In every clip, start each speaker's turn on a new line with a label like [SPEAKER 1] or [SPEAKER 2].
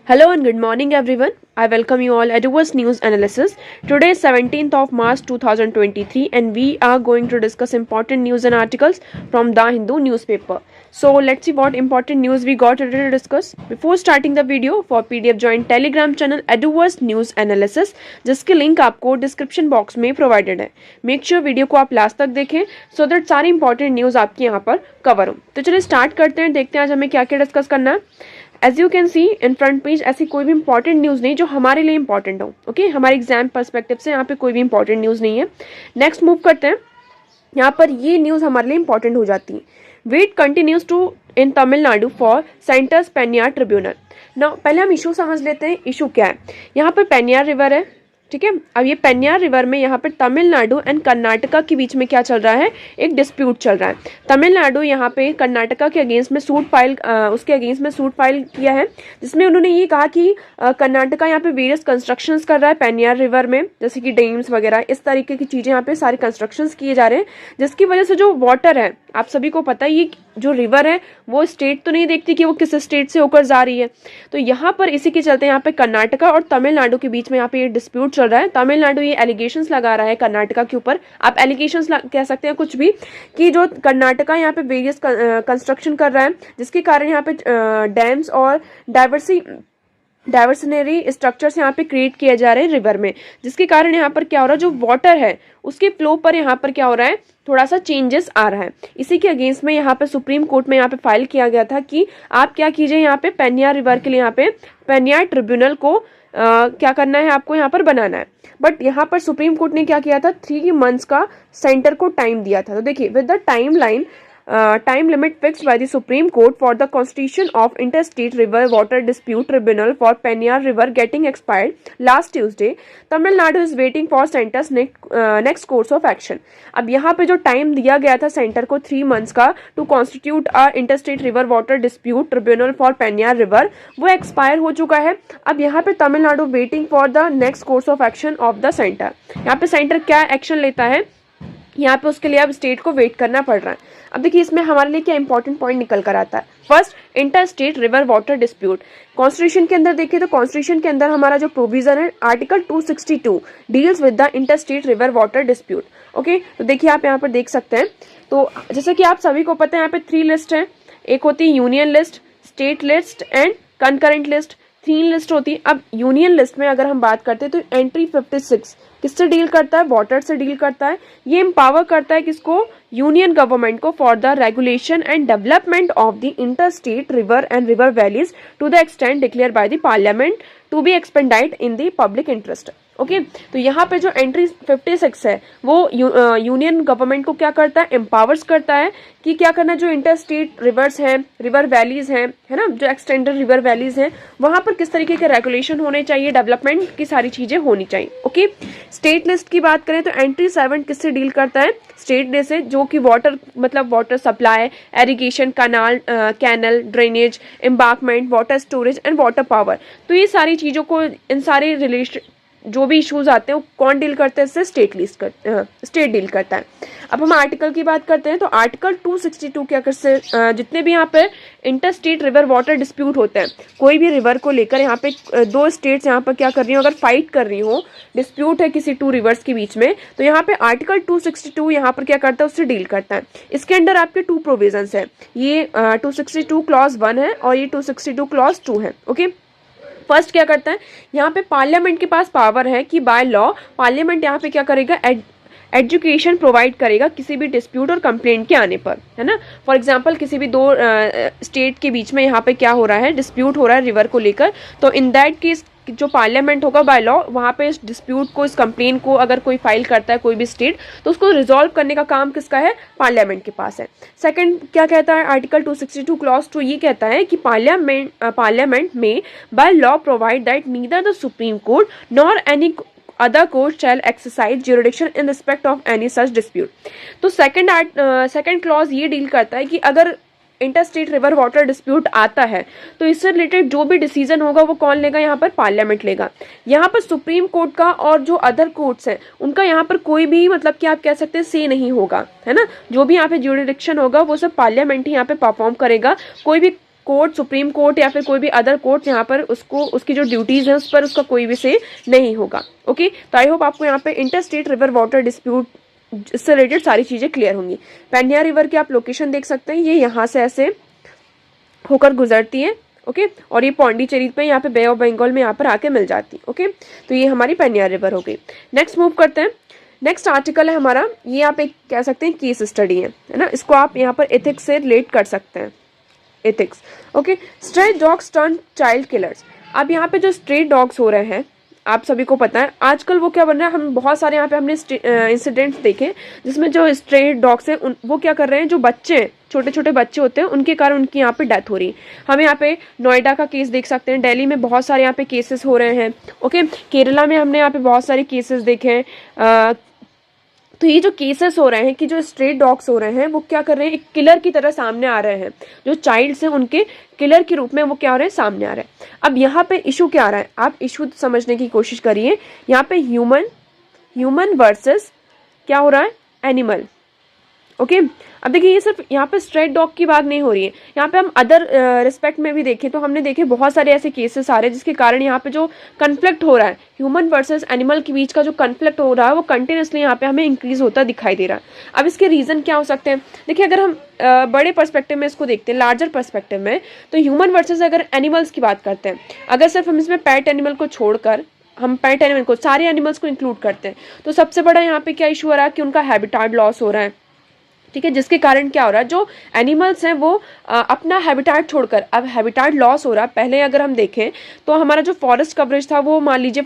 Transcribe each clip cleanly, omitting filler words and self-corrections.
[SPEAKER 1] Hello and good morning everyone. I welcome you all at Eduverse News Analysis. Today is 17th of March 2023 and we are going to discuss important news and articles from The Hindu newspaper. So let's see what important news we got today to discuss. Before starting the video, for PDF join Telegram channel Eduverse News Analysis जिसकी link आपको description box में provided है. Make sure video को आप last तक देखें so that सारी important news आपके यहाँ पर कवर हो. तो चलिए स्टार्ट करते हैं, देखते हैं आज हमें क्या क्या डिस्कस करना है. As you can see in front page ऐसी कोई भी इंपॉर्टेंट न्यूज़ नहीं जो हमारे लिए इंपॉर्टेंट हो. ओके, हमारे एग्जाम पर्सपेक्टिव से यहाँ पे कोई भी इंपॉर्टेंट न्यूज़ नहीं है. नेक्स्ट मूव करते हैं. यहाँ पर ये न्यूज़ हमारे लिए इंपॉर्टेंट हो जाती है. Wait continues to in Tamil Nadu for centre's Pennaiyar tribunal. ना पहले हम इशू समझ लेते हैं. इशू क्या है? यहाँ पर पेनियार रिवर है, ठीक है. अब ये पेनियार रिवर में यहाँ पर तमिलनाडु एंड कर्नाटका के बीच में क्या चल रहा है? एक डिस्प्यूट चल रहा है. तमिलनाडु यहाँ पे कर्नाटका के अगेंस्ट में उसके अगेंस्ट में सूट फाइल किया है, जिसमें उन्होंने ये कहा कि कर्नाटका यहाँ पे वेरियस कंस्ट्रक्शंस कर रहा है पेनियार रिवर में, जैसे कि डैम्स वगैरह इस तरीके की चीज़ें यहाँ पे सारे कंस्ट्रक्शंस किए जा रहे हैं, जिसकी वजह से जो वाटर है, आप सभी को पता है ये जो रिवर है वो स्टेट तो नहीं देखती कि वो किस स्टेट से होकर जा रही है. तो यहाँ पर इसी के चलते यहाँ पे कर्नाटका और तमिलनाडु के बीच में यहाँ पे ये डिस्प्यूट चल रहा है. तमिलनाडु ये एलिगेशंस लगा रहा है कर्नाटका के ऊपर. आप एलिगेशंस कह सकते हैं कुछ भी, कि जो कर्नाटका यहाँ पे वेरियस कंस्ट्रक्शन कर रहा है, जिसके कारण यहाँ पे डैम्स और डाइवर्सनरी स्ट्रक्चर्स यहाँ पे क्रिएट किए जा रहे हैं रिवर में, जिसके कारण यहाँ पर क्या हो रहा है, जो वाटर है उसके फ्लो पर यहाँ पर क्या हो रहा है, थोड़ा सा चेंजेस आ रहा है. इसी के अगेंस्ट में यहाँ पे सुप्रीम कोर्ट में यहाँ पे फाइल किया गया था कि आप क्या कीजिए, यहाँ पे पेनियार रिवर के लिए यहाँ पे पेनियार ट्रिब्यूनल को क्या करना है, आपको यहाँ पर बनाना है. बट यहाँ पर सुप्रीम कोर्ट ने क्या किया था, 3 months का सेंटर को टाइम दिया था. तो देखिए, with the time limit fixed by the Supreme Court for the constitution of Interstate River Water Dispute Tribunal for Penyar River getting expired last Tuesday, Tamil Nadu is waiting for center's next course of action. अब यहाँ पे जो time दिया गया था centre को 3 months का to constitute a interstate river water dispute tribunal for Pennaiyar river, वो एक्सपायर हो चुका है. अब यहाँ पे Tamil Nadu waiting for the next course of action of the centre. यहाँ पे सेंटर क्या एक्शन लेता है, यहाँ पे उसके लिए अब स्टेट को वेट करना पड़ रहा है. अब देखिए इसमें हमारे लिए क्या इंपॉर्टेंट पॉइंट निकल कर आता है. First, inter state river water dispute. Constitution के अंदर देखिए तो कॉन्स्टिट्यूशन के अंदर हमारा जो प्रोविजन है article 262 deals with the inter state river water dispute. Okay, तो देखिए आप यहाँ पर देख सकते हैं. तो जैसे कि आप सभी को पता है यहाँ पे 3 लिस्ट है. एक होती है union list, state list and concurrent list. 3 list होती है. अब यूनियन लिस्ट में अगर हम बात करते हैं तो एंट्री 56 किससे डील करता है, वाटर से डील करता है. ये एम्पावर करता है किसको, यूनियन गवर्नमेंट को, for the regulation and development of the inter state river and river valleys to the extent declare by the parliament to be expedient in the public interest. Okay, तो यहाँ पे जो entry 56 है वो union government को क्या करता है, एम्पावर्स करता है कि क्या करना, जो इंटर स्टेट रिवर्स हैं, रिवर वैलीज हैं, है ना, जो एक्सटेंडेड रिवर वैलीज हैं, वहां पर किस तरीके के रेगुलेशन होने चाहिए, डेवलपमेंट की सारी चीजें होनी चाहिए. ओके, स्टेट लिस्ट की बात करें तो एंट्री 7 किससे डील करता है, स्टेट लिस्ट से, जो कि वाटर मतलब water supply, irrigation, canal, drainage, embankment, water storage and water power. तो ये सारी चीजों को, इन सारे रिलेशन जो भी इश्यूज आते हैं वो कौन डील करते हैं, इससे स्टेट डील करता है. अब हम आर्टिकल की बात करते हैं तो आर्टिकल 262 के अगर से जितने भी यहाँ पे inter state river water dispute होते हैं, कोई भी रिवर को लेकर यहाँ पे 2 स्टेट्स यहाँ पर क्या कर रही हो, अगर फाइट कर रही हो, डिस्प्यूट है किसी 2 रिवर्स के बीच में, तो यहाँ पे आर्टिकल 262 यहाँ पर क्या करता है, उससे डील करता है. इसके अंदर आपके 2 प्रोविजंस है. ये 262 क्लॉज 1 है और ये 262 क्लॉज 2 है. ओके, फर्स्ट क्या करता है, यहाँ पे पार्लियामेंट के पास पावर है कि बाय लॉ पार्लियामेंट यहाँ पे क्या करेगा, एजुकेशन प्रोवाइड करेगा किसी भी डिस्प्यूट और कंप्लेंट के आने पर, है ना. फॉर एग्जांपल किसी भी 2 स्टेट के बीच में यहाँ पे क्या हो रहा है, डिस्प्यूट हो रहा है रिवर को लेकर, तो इन दैट केस जो पार्लियामेंट होगा बाय लॉ, वहाँ पे इस डिस्प्यूट को, इस कंप्लेंट को अगर कोई फाइल करता है कोई भी स्टेट, तो उसको रिजॉल्व करने का काम किसका है, पार्लियामेंट के पास है. सेकंड क्या कहता है आर्टिकल 262 क्लॉज 2, ये कहता है कि पार्लियामेंट में by law provide that neither the supreme court nor any other court shall exercise jurisdiction in respect of any such dispute. तो सेकंड क्लॉज ये डील करता है कि अगर इंटरस्टेट रिवर वाटर डिस्प्यूट आता है तो इससे रिलेटेड जो भी डिसीजन होगा वो कौन लेगा, यहाँ पर पार्लियामेंट लेगा. यहाँ पर सुप्रीम कोर्ट का और जो अदर कोर्ट्स हैं उनका यहाँ पर कोई भी मतलब कि आप कह सकते हैं से नहीं होगा, है ना. जो भी यहाँ पे ज्यूरिडिक्शन होगा वो सब पार्लियामेंट ही यहाँ पे परफॉर्म करेगा. कोई भी कोर्ट, सुप्रीम कोर्ट या फिर कोई भी अदर कोर्ट यहाँ पर उसको उसकी जो ड्यूटीज़ है उस पर उसका कोई भी से नहीं होगा। ओके, तो आई होप आपको यहाँ पे inter state river water dispute इससे रिलेटेड सारी चीज़ें क्लियर होंगी। पेन्यार रिवर की आप लोकेशन देख सकते हैं, ये यहाँ से ऐसे होकर गुजरती है। ओके, और ये पौंडीचेरी पे यहाँ पे बे ऑफ बंगाल में यहाँ पर आके मिल जाती है। ओके, तो ये हमारी पेन्यार रिवर हो गई। नेक्स्ट मूव करते हैं। नेक्स्ट आर्टिकल है हमारा, ये आप एक कह सकते हैं केस स्टडी है ना, इसको आप यहाँ पर एथिक्स से रिलेट कर सकते हैं, ethics. Okay, stray dogs turn child killers. अब यहाँ पे जो स्ट्रे डॉग्स हो रहे हैं, आप सभी को पता है आजकल वो क्या बन रहा है, हम बहुत सारे यहाँ पे हमने इंसिडेंट्स देखे जिसमें जो स्ट्रे डॉग्स हैं वो क्या कर रहे हैं, जो बच्चे छोटे छोटे बच्चे होते हैं उनके कारण उनकी यहाँ पे डेथ हो रही है। हम यहाँ पे नोएडा का केस देख सकते हैं, दिल्ली में बहुत सारे यहाँ पे केसेस हो रहे हैं। ओके, केरला में हमने यहाँ पे बहुत सारे केसेस देखे हैं। तो ये जो केसेस हो रहे हैं कि जो स्ट्रेट डॉग्स हो रहे हैं वो क्या कर रहे हैं, एक किलर की तरह सामने आ रहे हैं, जो चाइल्ड्स हैं उनके किलर के रूप में वो क्या हो रहे हैं, सामने आ रहे हैं। अब यहाँ पे इशू क्या आ रहा है, आप इशू समझने की कोशिश करिए। यहाँ पे ह्यूमन वर्सेस क्या हो रहा है, एनिमल। ओके, अब देखिए ये सिर्फ यहाँ पे स्ट्रेट डॉग की बात नहीं हो रही है, यहाँ पे हम अदर रिस्पेक्ट में भी देखें तो हमने देखे बहुत सारे ऐसे केसेस आ रहे हैं जिसके कारण यहाँ पे जो कन्फ्लिक्ट हो रहा है ह्यूमन वर्सेस एनिमल के बीच का जो कन्फ्लिक्ट हो रहा है वो कंटिन्यूसली यहाँ पे हमें इंक्रीज होता दिखाई दे रहा है। अब इसके रीज़न क्या हो सकते हैं, देखिए अगर हम बड़े पर्सपेक्टिव में इसको देखते हैं, लार्जर पर्सपेक्टिव में, तो ह्यूमन वर्सेस अगर एनिमल्स की बात करते हैं, अगर सिर्फ हम इसमें पेट एनिमल को छोड़कर हम पेट एनिमल को सारे एनिमल्स को इंक्लूड करते हैं तो सबसे बड़ा यहाँ पे क्या इशू हो रहा है कि उनका हैबिटाट लॉस हो रहा है। ठीक है, जिसके कारण क्या हो रहा है, जो एनिमल्स हैं वो अपना हैबिटाट छोड़कर, अब हैबिटाट लॉस हो रहा है। पहले अगर हम देखें तो हमारा जो फॉरेस्ट कवरेज था वो मान लीजिए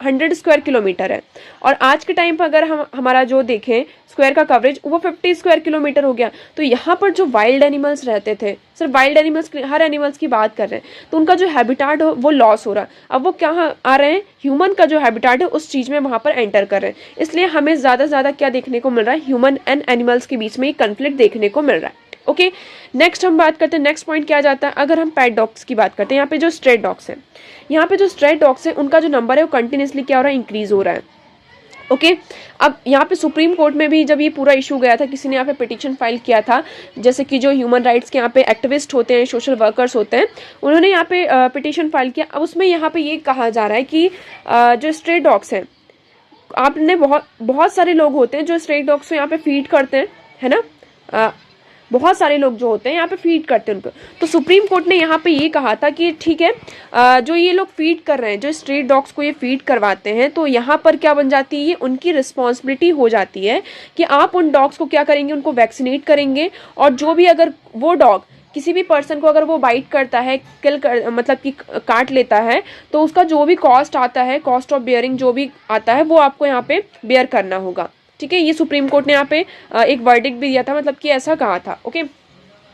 [SPEAKER 1] 100 स्क्वायर किलोमीटर है, और आज के टाइम पर अगर हम हमारा जो देखें स्क्वायर का कवरेज वो 50 स्क्वायर किलोमीटर हो गया। तो यहाँ पर जो वाइल्ड एनिमल्स रहते थे, सिर्फ वाइल्ड एनिमल्स, हर एनिमल्स की बात कर रहे हैं, तो उनका जो हैबिटाट हो वो लॉस हो रहा है। अब वो क्या आ रहे हैं, ह्यूमन का जो हैबिटाट है उस चीज़ में वहाँ पर एंटर कर रहे हैं। इसलिए हमें ज़्यादा से ज़्यादा क्या देखने को मिल रहा है, ह्यूमन एंड एनिमल्स के बीच में ये कन्फ्लिक्ट देखने को मिल रहा है। ओके, नेक्स्ट हम बात करते हैं, नेक्स्ट पॉइंट क्या जाता है, अगर हम पेट डॉग्स की बात करते हैं, यहाँ पे जो स्ट्रे डॉग्स हैं, यहाँ पे जो स्ट्रे डॉग्स हैं उनका जो नंबर है वो कंटिन्यूसली क्या हो रहा है, इंक्रीज हो रहा है। ओके, अब यहाँ पे सुप्रीम कोर्ट में भी जब ये पूरा इशू गया था, किसी ने यहाँ पे पिटीशन फाइल किया था, जैसे कि जो ह्यूमन राइट्स के यहाँ पे एक्टिविस्ट होते हैं, सोशल वर्कर्स होते हैं, उन्होंने यहाँ पे पिटीशन फाइल किया। अब उसमें यहाँ पे ये कहा जा रहा है कि जो स्ट्रे डॉग्स हैं, आपने बहुत सारे लोग होते हैं जो स्ट्रे डॉग्स को यहाँ पे फीड करते हैं, है ना, बहुत सारे लोग जो होते हैं यहाँ पे फीड करते हैं उनको। तो सुप्रीम कोर्ट ने यहाँ पे ये कहा था कि ठीक है, जो ये लोग फीड कर रहे हैं, जो स्ट्रीट डॉग्स को ये फीड करवाते हैं, तो यहाँ पर क्या बन जाती है, ये उनकी रिस्पॉन्सिबिलिटी हो जाती है कि आप उन डॉग्स को क्या करेंगे, उनको वैक्सीनेट करेंगे, और जो भी अगर वो डॉग किसी भी पर्सन को अगर वो बाइट करता है, मतलब कि काट लेता है, तो उसका जो भी कॉस्ट आता है, कॉस्ट ऑफ बियरिंग जो भी आता है वो आपको यहाँ पे बियर करना होगा। ठीक है, ये सुप्रीम कोर्ट ने यहाँ पे एक वर्डिक्ट भी दिया था, मतलब कि ऐसा कहा था। ओके,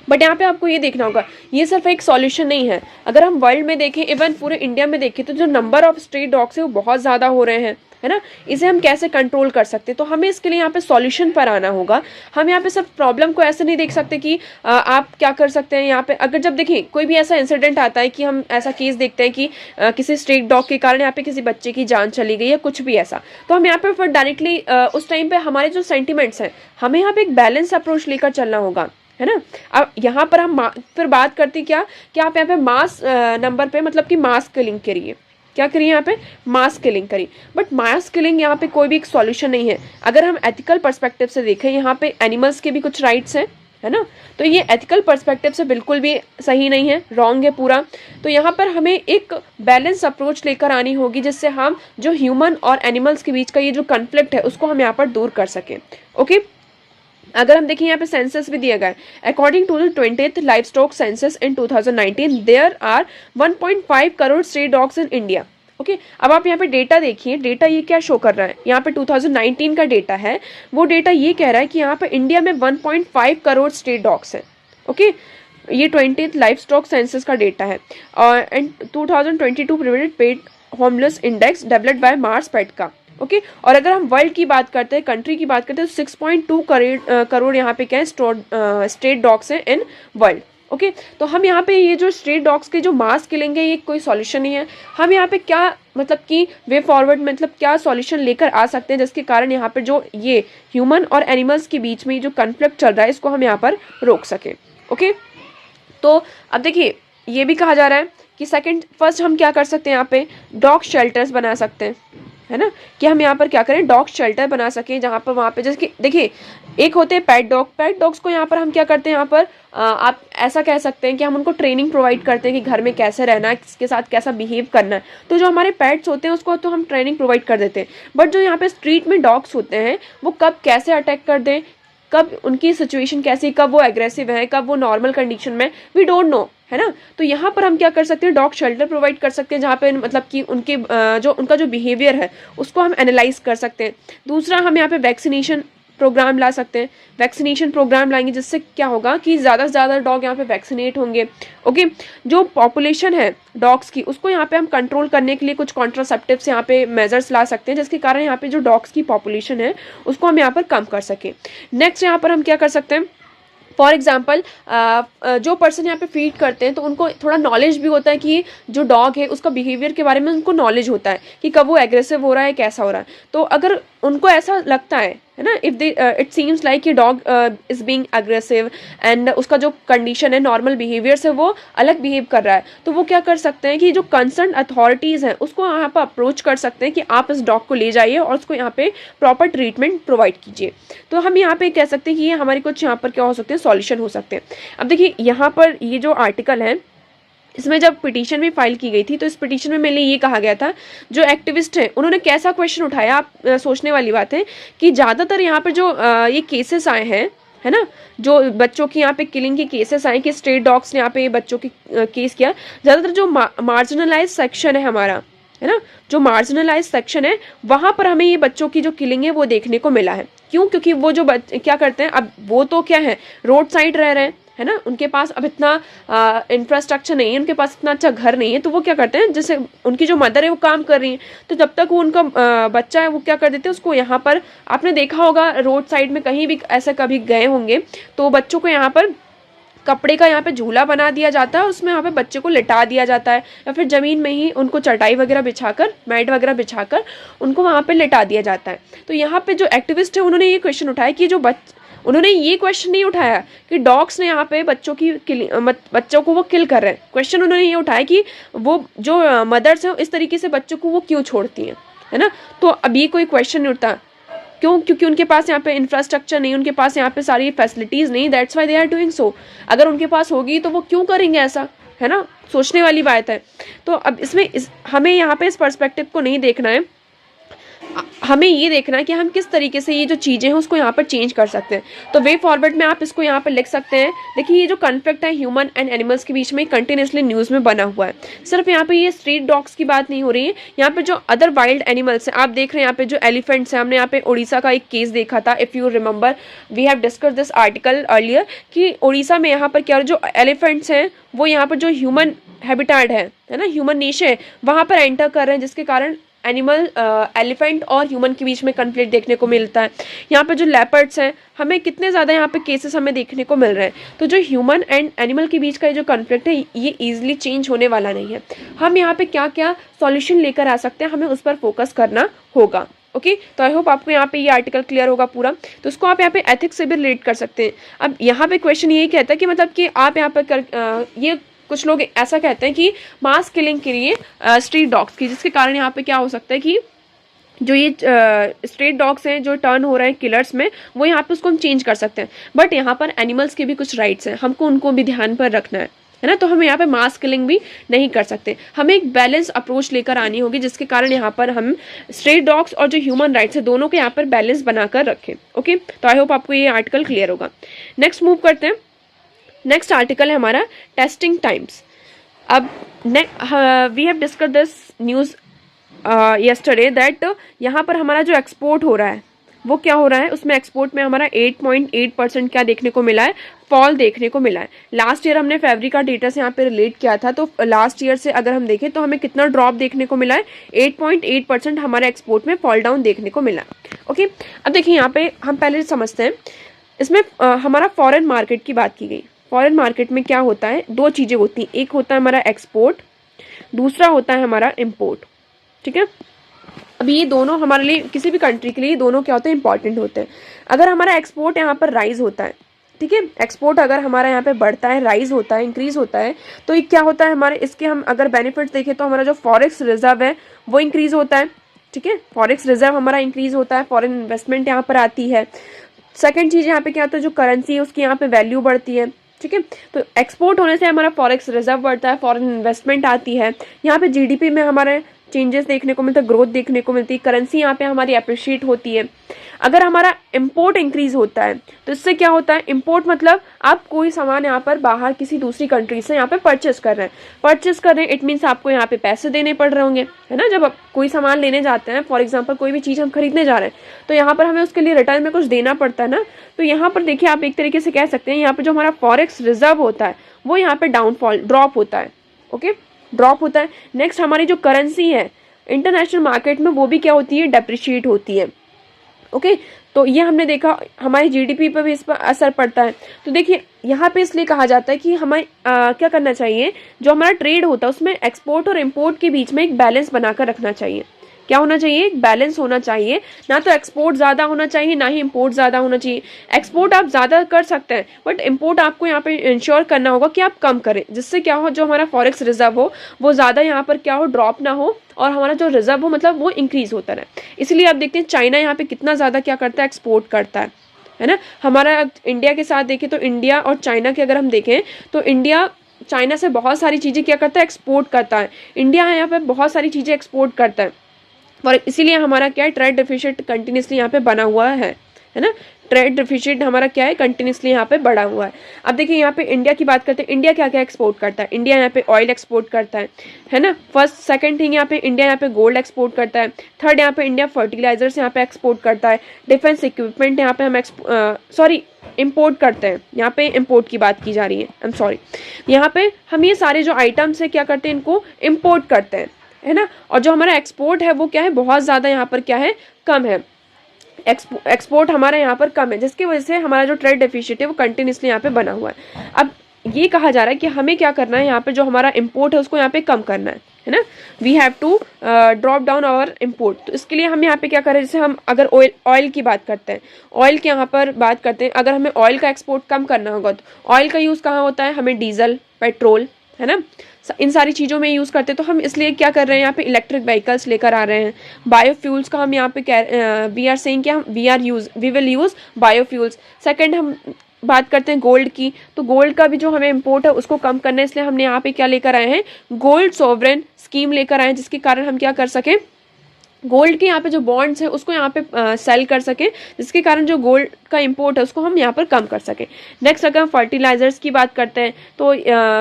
[SPEAKER 1] बट यहाँ पे आपको ये देखना होगा, ये सिर्फ एक सॉल्यूशन नहीं है। अगर हम वर्ल्ड में देखें, इवन पूरे इंडिया में देखें, तो जो नंबर ऑफ स्ट्रीट डॉग्स है वो बहुत ज़्यादा हो रहे हैं, है ना। इसे हम कैसे कंट्रोल कर सकते हैं, तो हमें इसके लिए यहाँ पे सॉल्यूशन पर आना होगा। हम यहाँ पे सिर्फ प्रॉब्लम को ऐसे नहीं देख सकते कि आप क्या कर सकते हैं। यहाँ पे अगर जब देखिए कोई भी ऐसा इंसिडेंट आता है कि हम ऐसा केस देखते हैं कि किसी स्ट्रीट डॉग के कारण यहाँ पे किसी बच्चे की जान चली गई है, कुछ भी ऐसा, तो हम यहाँ पे फिर डायरेक्टली उस टाइम पे हमारे जो सेंटिमेंट्स हैं, हमें यहाँ पे एक बैलेंस अप्रोच लेकर चलना होगा, है ना। अब यहाँ पर हम फिर बात करते क्या कि आप यहाँ पे मास नंबर पे, मतलब कि मास किलिंग करिए, क्या करिए, यहाँ पे मास किलिंग करिए। बट मास किलिंग यहाँ पे कोई भी एक सॉल्यूशन नहीं है। अगर हम एथिकल पर्सपेक्टिव से देखें, यहाँ पे एनिमल्स के भी कुछ राइट्स हैं, है ना, तो ये एथिकल पर्सपेक्टिव से बिल्कुल भी सही नहीं है, रॉन्ग है पूरा। तो यहाँ पर हमें एक बैलेंस अप्रोच लेकर आनी होगी, जिससे हम जो ह्यूमन और एनिमल्स के बीच का ये जो कन्फ्लिक्ट है उसको हम यहाँ पर दूर कर सकें। ओके, अगर हम देखें यहाँ पे सेंसस भी दिया गया है, according to the 20th live stock census in 2019 there are 1.5 crore stray dogs in India. Okay, अब आप यहाँ पे डेटा देखिए, डेटा ये क्या शो कर रहा है, यहाँ पे 2019 का डेटा है, वो डेटा ये कह रहा है कि यहाँ पे इंडिया में 1.5 करोड़ स्ट्रे डॉग्स हैं। ओके, ये 20th लाइव स्टॉक सेंसस का डेटा है, और and 2022 prevented pet homeless index developed by Mars pet का। ओके, और अगर हम वर्ल्ड की बात करते हैं, कंट्री की बात करते हैं, तो 6.2 करोड़ यहाँ पे क्या है, स्ट्रेट डॉग्स हैं इन वर्ल्ड। ओके, तो हम यहाँ पे ये जो स्ट्रेट डॉग्स के जो मास किलिंग है, ये कोई सॉल्यूशन नहीं है। हम यहाँ पे क्या मतलब कि वे फॉरवर्ड, मतलब क्या सॉल्यूशन लेकर आ सकते हैं जिसके कारण यहाँ पे जो ये ह्यूमन और एनिमल्स के बीच में जो कन्फ्लिक्ट चल रहा है इसको हम यहाँ पर रोक सकें। ओके, तो अब देखिए ये भी कहा जा रहा है कि फर्स्ट हम क्या कर सकते हैं, यहाँ पे डॉग शेल्टर्स बना सकते हैं, है ना, कि हम यहाँ पर क्या करें, डॉग शेल्टर बना सकें, जहाँ पर वहाँ पे जैसे कि देखिए एक होते हैं पैट डॉग्स को यहाँ पर हम क्या करते हैं, यहाँ पर आप ऐसा कह सकते हैं कि हम उनको ट्रेनिंग प्रोवाइड करते हैं कि घर में कैसे रहना है, किसके साथ कैसा बिहेव करना है। तो जो हमारे पेट्स होते हैं उसको तो हम ट्रेनिंग प्रोवाइड कर देते हैं, बट जो यहाँ पे स्ट्रीट में डॉग्स होते हैं वो कब कैसे अटैक कर दें, कब उनकी सिचुएशन कैसी, कब वो एग्रेसिव है, कब वो नॉर्मल कंडीशन में, वी डोंट नो, है ना। तो यहाँ पर हम क्या कर सकते हैं, डॉग शेल्टर प्रोवाइड कर सकते हैं, जहाँ पे मतलब कि उनके जो उनका जो बिहेवियर है उसको हम एनालाइज कर सकते हैं। दूसरा हम यहाँ पे वैक्सीनेशन प्रोग्राम ला सकते हैं, वैक्सीनेशन प्रोग्राम लाएंगे जिससे क्या होगा कि ज़्यादा से ज़्यादा डॉग यहाँ पे वैक्सीनेट होंगे। ओके, जो पॉपुलेशन है डॉग्स की उसको यहाँ पे हम कंट्रोल करने के लिए कुछ कॉन्ट्रासेप्टिव्स यहाँ पे मेजर्स ला सकते हैं, जिसके कारण यहाँ पे जो डॉग्स की पॉपुलेशन है उसको हम यहाँ पर कम कर सकें। नेक्स्ट यहाँ पर हम क्या कर सकते हैं, फॉर एग्जाम्पल जो पर्सन यहाँ पे फीड करते हैं तो उनको थोड़ा नॉलेज भी होता है कि जो डॉग है उसका बिहेवियर के बारे में उनको नॉलेज होता है कि कब वो एग्रेसिव हो रहा है, कैसा हो रहा है। तो अगर उनको ऐसा लगता है ना, if they it seems like कि dog is being aggressive and उसका जो कंडीशन है नॉर्मल बिहेवियर से वो अलग बिहेव कर रहा है, तो वो क्या कर सकते हैं कि जो कंसर्न अथॉरिटीज़ हैं उसको यहाँ पर अप्रोच कर सकते हैं कि आप इस डॉग को ले जाइए और उसको यहाँ पे प्रॉपर ट्रीटमेंट प्रोवाइड कीजिए। तो हम यहाँ पे कह सकते हैं कि ये हमारे कुछ यहाँ पर क्या हो सकते हैं, सॉल्यूशन हो सकते हैं। अब देखिए यहाँ पर ये जो आर्टिकल है इसमें जब पिटीशन भी फाइल की गई थी तो इस पिटीशन में मेनली ये कहा गया था, जो एक्टिविस्ट हैं उन्होंने कैसा क्वेश्चन उठाया, आप सोचने वाली बात है कि ज़्यादातर यहाँ पर जो ये केसेस आए हैं, है ना, जो बच्चों की यहाँ पे किलिंग के केसेस आए कि स्ट्रीट डॉग्स ने यहाँ पे बच्चों की केस किया, ज़्यादातर जो मार्जिनलाइज सेक्शन है हमारा, है ना, जो मार्जिनलाइज सेक्शन है वहाँ पर हमें ये बच्चों की जो किलिंग है वो देखने को मिला है। क्यों? क्योंकि वो जो क्या करते हैं, अब वो तो क्या है, रोड साइड रह रहे हैं, है ना, उनके पास अब इतना इंफ्रास्ट्रक्चर नहीं है, उनके पास इतना अच्छा घर नहीं है, तो वो क्या करते हैं, जैसे उनकी जो मदर है वो काम कर रही है, तो जब तक वो उनका बच्चा है वो क्या कर देते हैं, उसको यहाँ पर आपने देखा होगा रोड साइड में कहीं भी ऐसा कभी गए होंगे तो बच्चों को यहाँ पर कपड़े का यहाँ पे झूला बना दिया जाता है, उसमें यहाँ पे बच्चे को लिटा दिया जाता है, या फिर ज़मीन में ही उनको चटाई वगैरह बिछाकर, मैट वगैरह बिछाकर उनको वहाँ पे लिटा दिया जाता है। तो यहाँ पे जो एक्टिविस्ट है उन्होंने ये क्वेश्चन उठाया कि जो उन्होंने ये क्वेश्चन नहीं उठाया कि डॉग्स ने यहाँ पे बच्चों को वो किल कर रहे हैं, क्वेश्चन उन्होंने ये उठाया कि वो जो मदर्स हैं इस तरीके से बच्चों को वो क्यों छोड़ती हैं, है ना। तो अभी कोई क्वेश्चन नहीं उठता, क्यों? क्योंकि उनके पास यहाँ पे इंफ्रास्ट्रक्चर नहीं, उनके पास यहाँ पे सारी फैसिलिटीज़ नहीं, that's why they are doing so. अगर उनके पास होगी तो वो क्यों करेंगे ऐसा, है ना, सोचने वाली बात है। तो अब हमें यहाँ पे इस पर्सपेक्टिव को नहीं देखना है, हमें ये देखना है कि हम किस तरीके से ये जो चीज़ें हैं उसको यहाँ पर चेंज कर सकते हैं। तो वे फॉरवर्ड में आप इसको यहाँ पर लिख सकते हैं। देखिए ये जो कॉन्फ्लिक्ट है ह्यूमन एंड एनिमल्स के बीच में कंटिन्यूसली न्यूज़ में बना हुआ है। सिर्फ यहाँ पे ये स्ट्रीट डॉग्स की बात नहीं हो रही है, यहाँ पे जो अदर वाइल्ड एनिमल्स हैं आप देख रहे हैं, यहाँ पे जो एलिफेंट्स हैं, हमने यहाँ पे उड़ीसा का एक केस देखा था, if you remember we have discuss this article earlier, कि उड़ीसा में यहाँ पर क्या जो एलिफेंट्स हैं वो यहाँ पर जो ह्यूमन हैबिटेट है ना, ह्यूमन नीचे है, वहाँ पर एंटर कर रहे हैं, जिसके कारण एलिफेंट और ह्यूमन के बीच में कन्फ्लिक्ट देखने को मिलता है। यहाँ पे जो लेपर्ड्स हैं, हमें कितने ज़्यादा यहाँ पे केसेस हमें देखने को मिल रहे हैं। तो जो ह्यूमन एंड एनिमल के बीच का ये जो कन्फ्लिक्ट है ये ईजिली चेंज होने वाला नहीं है। हम यहाँ पे क्या क्या सॉल्यूशन लेकर आ सकते हैं, हमें उस पर फोकस करना होगा। ओके, तो आई होप आपको यहाँ पे ये आर्टिकल क्लियर होगा पूरा। तो उसको आप यहाँ पे एथिक्स से भी रिलेट कर सकते हैं। अब यहाँ पे क्वेश्चन यही कहता है कि मतलब कि आप यहाँ पर ये कुछ लोग ऐसा कहते हैं कि मास किलिंग के लिए स्ट्रीट डॉग्स की, जिसके कारण यहाँ पे क्या हो सकता है कि जो ये स्ट्रीट डॉग्स हैं जो टर्न हो रहे हैं किलर्स में, वो यहाँ पे उसको हम चेंज कर सकते हैं। बट यहाँ पर एनिमल्स के भी कुछ राइट्स हैं, हमको उनको भी ध्यान पर रखना है ना। तो हम यहाँ पे मास किलिंग भी नहीं कर सकते, हमें एक बैलेंस अप्रोच लेकर आनी होगी, जिसके कारण यहाँ पर हम स्ट्रीट डॉग्स और जो ह्यूमन राइट्स है दोनों के यहाँ पर बैलेंस बनाकर रखें। ओके, तो आई होप आपको ये आर्टिकल क्लियर होगा। नेक्स्ट मूव करते हैं। नेक्स्ट आर्टिकल है हमारा टेस्टिंग टाइम्स। अब we have discuss this news yesterday that यहाँ पर हमारा जो एक्सपोर्ट हो रहा है वो क्या हो रहा है, उसमें एक्सपोर्ट में हमारा 8.8% क्या देखने को मिला है, फॉल देखने को मिला है। लास्ट ईयर हमने फरवरी का डेटा से यहाँ पे रिलेट किया था, तो लास्ट ईयर से अगर हम देखें तो हमें कितना ड्रॉप देखने को मिला है, 8.8% हमारे एक्सपोर्ट में फॉल डाउन देखने को मिला है। ओके, अब देखिए यहाँ पे हम पहले समझते हैं, इसमें हमारा फॉरेन मार्केट की बात की गई। फॉरेन मार्केट में क्या होता है, दो चीज़ें होती हैं, एक होता है हमारा एक्सपोर्ट, दूसरा होता है हमारा इम्पोर्ट। ठीक है, अभी ये दोनों हमारे लिए, किसी भी कंट्री के लिए दोनों क्या होते हैं, इंपॉर्टेंट होते हैं। अगर हमारा एक्सपोर्ट यहाँ पर राइज होता है ठीक है। एक्सपोर्ट अगर हमारा यहाँ पे बढ़ता है, राइज होता है, इंक्रीज होता है, तो ये क्या होता है हमारे, इसके हम अगर बेनिफिट्स देखें तो हमारा जो फॉरेक्स रिजर्व है वो इंक्रीज होता है। ठीक है, फॉरेक्स रिजर्व हमारा इंक्रीज होता है, फॉरेन इन्वेस्टमेंट यहाँ पर आती है। सेकंड चीज़ यहाँ पे क्या होता है, जो करेंसी है उसकी यहाँ पे वैल्यू बढ़ती है। ठीक है, तो एक्सपोर्ट होने से हमारा फॉरेक्स रिजर्व बढ़ता है, फॉरेन इन्वेस्टमेंट आती है, यहाँ पे जीडीपी में हमारे चेंजेस देखने को मिलता है, ग्रोथ देखने को मिलती है, करेंसी यहाँ पे हमारी अप्रिशिएट होती है। अगर हमारा इंपोर्ट इंक्रीज होता है तो इससे क्या होता है, इंपोर्ट मतलब आप कोई सामान यहाँ पर बाहर किसी दूसरी कंट्री से यहाँ पे परचेस कर रहे हैं, इट मीन्स आपको यहाँ पे पैसे देने पड़ रहे होंगे, है ना। जब आप कोई सामान लेने जाते हैं, फॉर एग्जाम्पल कोई भी चीज़ हम खरीदने जा रहे हैं तो यहाँ पर हमें उसके लिए रिटर्न में कुछ देना पड़ता है ना। तो यहाँ पर देखिए आप एक तरीके से कह सकते हैं, यहाँ पर जो हमारा फॉरेक्स रिजर्व होता है वो यहाँ पे ड्रॉप होता है। ओके, ड्रॉप होता है। नेक्स्ट हमारी जो करेंसी है इंटरनेशनल मार्केट में वो भी क्या होती है, डेप्रिशिएट होती है। ओके, तो ये हमने देखा हमारी जीडीपी पर भी इस पर असर पड़ता है। तो देखिए यहाँ पे इसलिए कहा जाता है कि हमें क्या करना चाहिए, जो हमारा ट्रेड होता है उसमें एक्सपोर्ट और इंपोर्ट के बीच में एक बैलेंस बनाकर रखना चाहिए। क्या होना चाहिए, एक बैलेंस होना चाहिए, ना तो एक्सपोर्ट ज़्यादा होना चाहिए ना ही इंपोर्ट ज़्यादा होना चाहिए। एक्सपोर्ट आप ज़्यादा कर सकते हैं बट इंपोर्ट आपको यहाँ पे इंश्योर करना होगा कि आप कम करें, जिससे क्या हो, जो हमारा फॉरेक्स रिजर्व हो वो ज़्यादा यहाँ पर क्या हो, ड्रॉप ना हो, और हमारा जो रिजर्व हो मतलब वो इंक्रीज होता रहे। इसलिए आप देखते हैं चाइना यहाँ पे कितना ज़्यादा क्या करता है, एक्सपोर्ट करता है ना। हमारा इंडिया के साथ देखें तो इंडिया और चाइना के अगर हम देखें तो इंडिया चाइना से बहुत सारी चीज़ें क्या करता है, एक्सपोर्ट करता है। इंडिया यहाँ पे बहुत सारी चीज़ें एक्सपोर्ट करता है, और इसीलिए हमारा क्या है, ट्रेड डेफिसिट कंटिन्यूसली यहाँ पे बना हुआ है ना। ट्रेड डेफिसिट हमारा क्या है, कंटिन्यूसली यहाँ पे बढ़ा हुआ है। अब देखिए यहाँ पे इंडिया की बात करते हैं, इंडिया क्या क्या एक्सपोर्ट करता है। इंडिया यहाँ पे ऑयल एक्सपोर्ट करता है ना। फर्स्ट सेकंड थिंग यहाँ पे इंडिया यहाँ पे गोल्ड एक्सपोर्ट करता है। थर्ड यहाँ पे इंडिया फर्टिलाइजर्स यहाँ पे एक्सपोर्ट करता है। डिफेंस इक्विपमेंट यहाँ पे हम इम्पोर्ट करते हैं। यहाँ पे इम्पोर्ट की बात की जा रही है, आई एम सॉरी। यहाँ पे हम ये सारे जो आइटम्स है क्या करते हैं, इनको इम्पोर्ट करते हैं, है ना। और जो हमारा एक्सपोर्ट है वो क्या है, बहुत ज़्यादा यहाँ पर क्या है, कम है। एक्सपोर्ट हमारा यहाँ पर कम है, जिसकी वजह से हमारा जो ट्रेड डेफिसिट है वो कंटिन्यूसली यहाँ पे बना हुआ है। अब ये कहा जा रहा है कि हमें क्या करना है, यहाँ पे जो हमारा इंपोर्ट है उसको यहाँ पे कम करना है ना। We have to drop down our import. तो इसके लिए हम यहाँ पे क्या करें, जैसे हम अगर ऑयल की बात करते हैं, ऑयल के यहाँ पर बात करते हैं, अगर हमें ऑयल का एक्सपोर्ट कम करना होगा तो ऑयल का यूज़ कहाँ होता है, हमें डीजल, पेट्रोल, है ना, इन सारी चीज़ों में यूज़ करते हैं। तो हम इसलिए क्या कर रहे हैं, यहाँ पे इलेक्ट्रिक व्हीकल्स लेकर आ रहे हैं। बायोफ्यूल्स का हम यहाँ पे वी आर सेइंग क्या, we will use biofuels. Second हम बात करते हैं गोल्ड की, तो गोल्ड का भी जो हमें इंपोर्ट है उसको कम करना है, इसलिए हमने यहाँ पे क्या लेकर आए हैं, गोल्ड सॉवरेन स्कीम लेकर आए हैं, जिसके कारण हम क्या कर सकें, गोल्ड के यहाँ पे जो बॉन्ड्स है उसको यहाँ पे सेल कर सकें, जिसके कारण जो गोल्ड का इंपोर्ट है उसको हम यहाँ पर कम कर सकें। नेक्स्ट अगर हम फर्टिलाइजर्स की बात करते हैं तो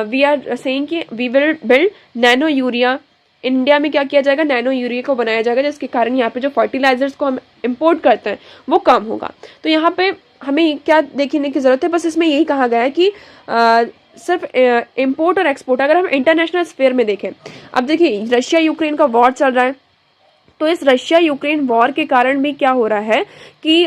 [SPEAKER 1] वी आर सेइंग कि we will build nano urea. India में क्या किया जाएगा, नैनो यूरिया को बनाया जाएगा, जिसके कारण यहाँ पे जो फर्टिलाइजर्स को हम इंपोर्ट करते हैं वो कम होगा। तो यहाँ पे हमें क्या देखने की ज़रूरत है, बस इसमें यही कहा गया है कि सिर्फ इम्पोर्ट और एक्सपोर्ट। अगर हम इंटरनेशनल स्फीयर में देखें, अब देखिए रशिया यूक्रेन का वॉर चल रहा है, तो इस रशिया यूक्रेन वॉर के कारण भी क्या हो रहा है कि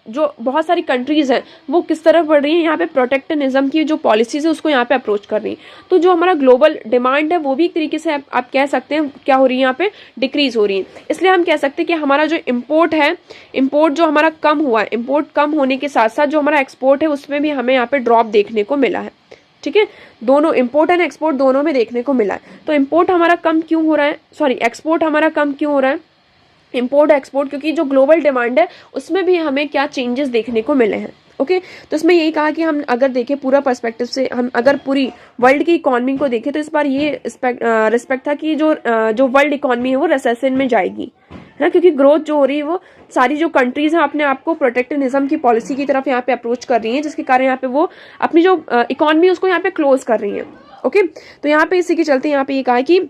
[SPEAKER 1] जो बहुत सारी कंट्रीज़ हैं वो किस तरफ बढ़ रही हैं, यहाँ पे प्रोटेक्शनिज्म की जो पॉलिसीज़ है उसको यहाँ पे अप्रोच कर रही हैं। तो जो हमारा ग्लोबल डिमांड है वो भी एक तरीके से आप कह सकते हैं क्या हो रही है, यहाँ पे डिक्रीज़ हो रही है। इसलिए हम कह सकते हैं कि हमारा जो इम्पोर्ट है, इम्पोर्ट जो हमारा कम हुआ है, इम्पोर्ट कम होने के साथ साथ जो हमारा एक्सपोर्ट है उसमें भी हमें यहाँ पे ड्रॉप देखने को मिला है। ठीक है, दोनों इम्पोर्ट एंड एक्सपोर्ट दोनों में देखने को मिला है। तो इम्पोर्ट हमारा कम क्यों हो रहा है, एक्सपोर्ट हमारा कम क्यों हो रहा है, इंपोर्ट एक्सपोर्ट, क्योंकि जो ग्लोबल डिमांड है उसमें भी हमें क्या चेंजेस देखने को मिले हैं। ओके, तो इसमें यही कहा कि हम अगर देखें पूरा पर्सपेक्टिव से, हम अगर पूरी वर्ल्ड की इकॉनमी को देखें तो इस बार ये रिस्पेक्ट था कि जो वर्ल्ड इकॉनमी है वो रिसेशन में जाएगी, है ना, क्योंकि ग्रोथ जो हो रही है वो सारी जो कंट्रीज हैं अपने आप को प्रोटेक्शनिज्म की पॉलिसी की तरफ यहाँ पे अप्रोच कर रही हैं, जिसके कारण यहाँ पे वो अपनी जो इकॉनमी उसको यहाँ पे क्लोज कर रही हैं। ओके, तो यहाँ पे इसी के चलते यहाँ पे ये कहा है कि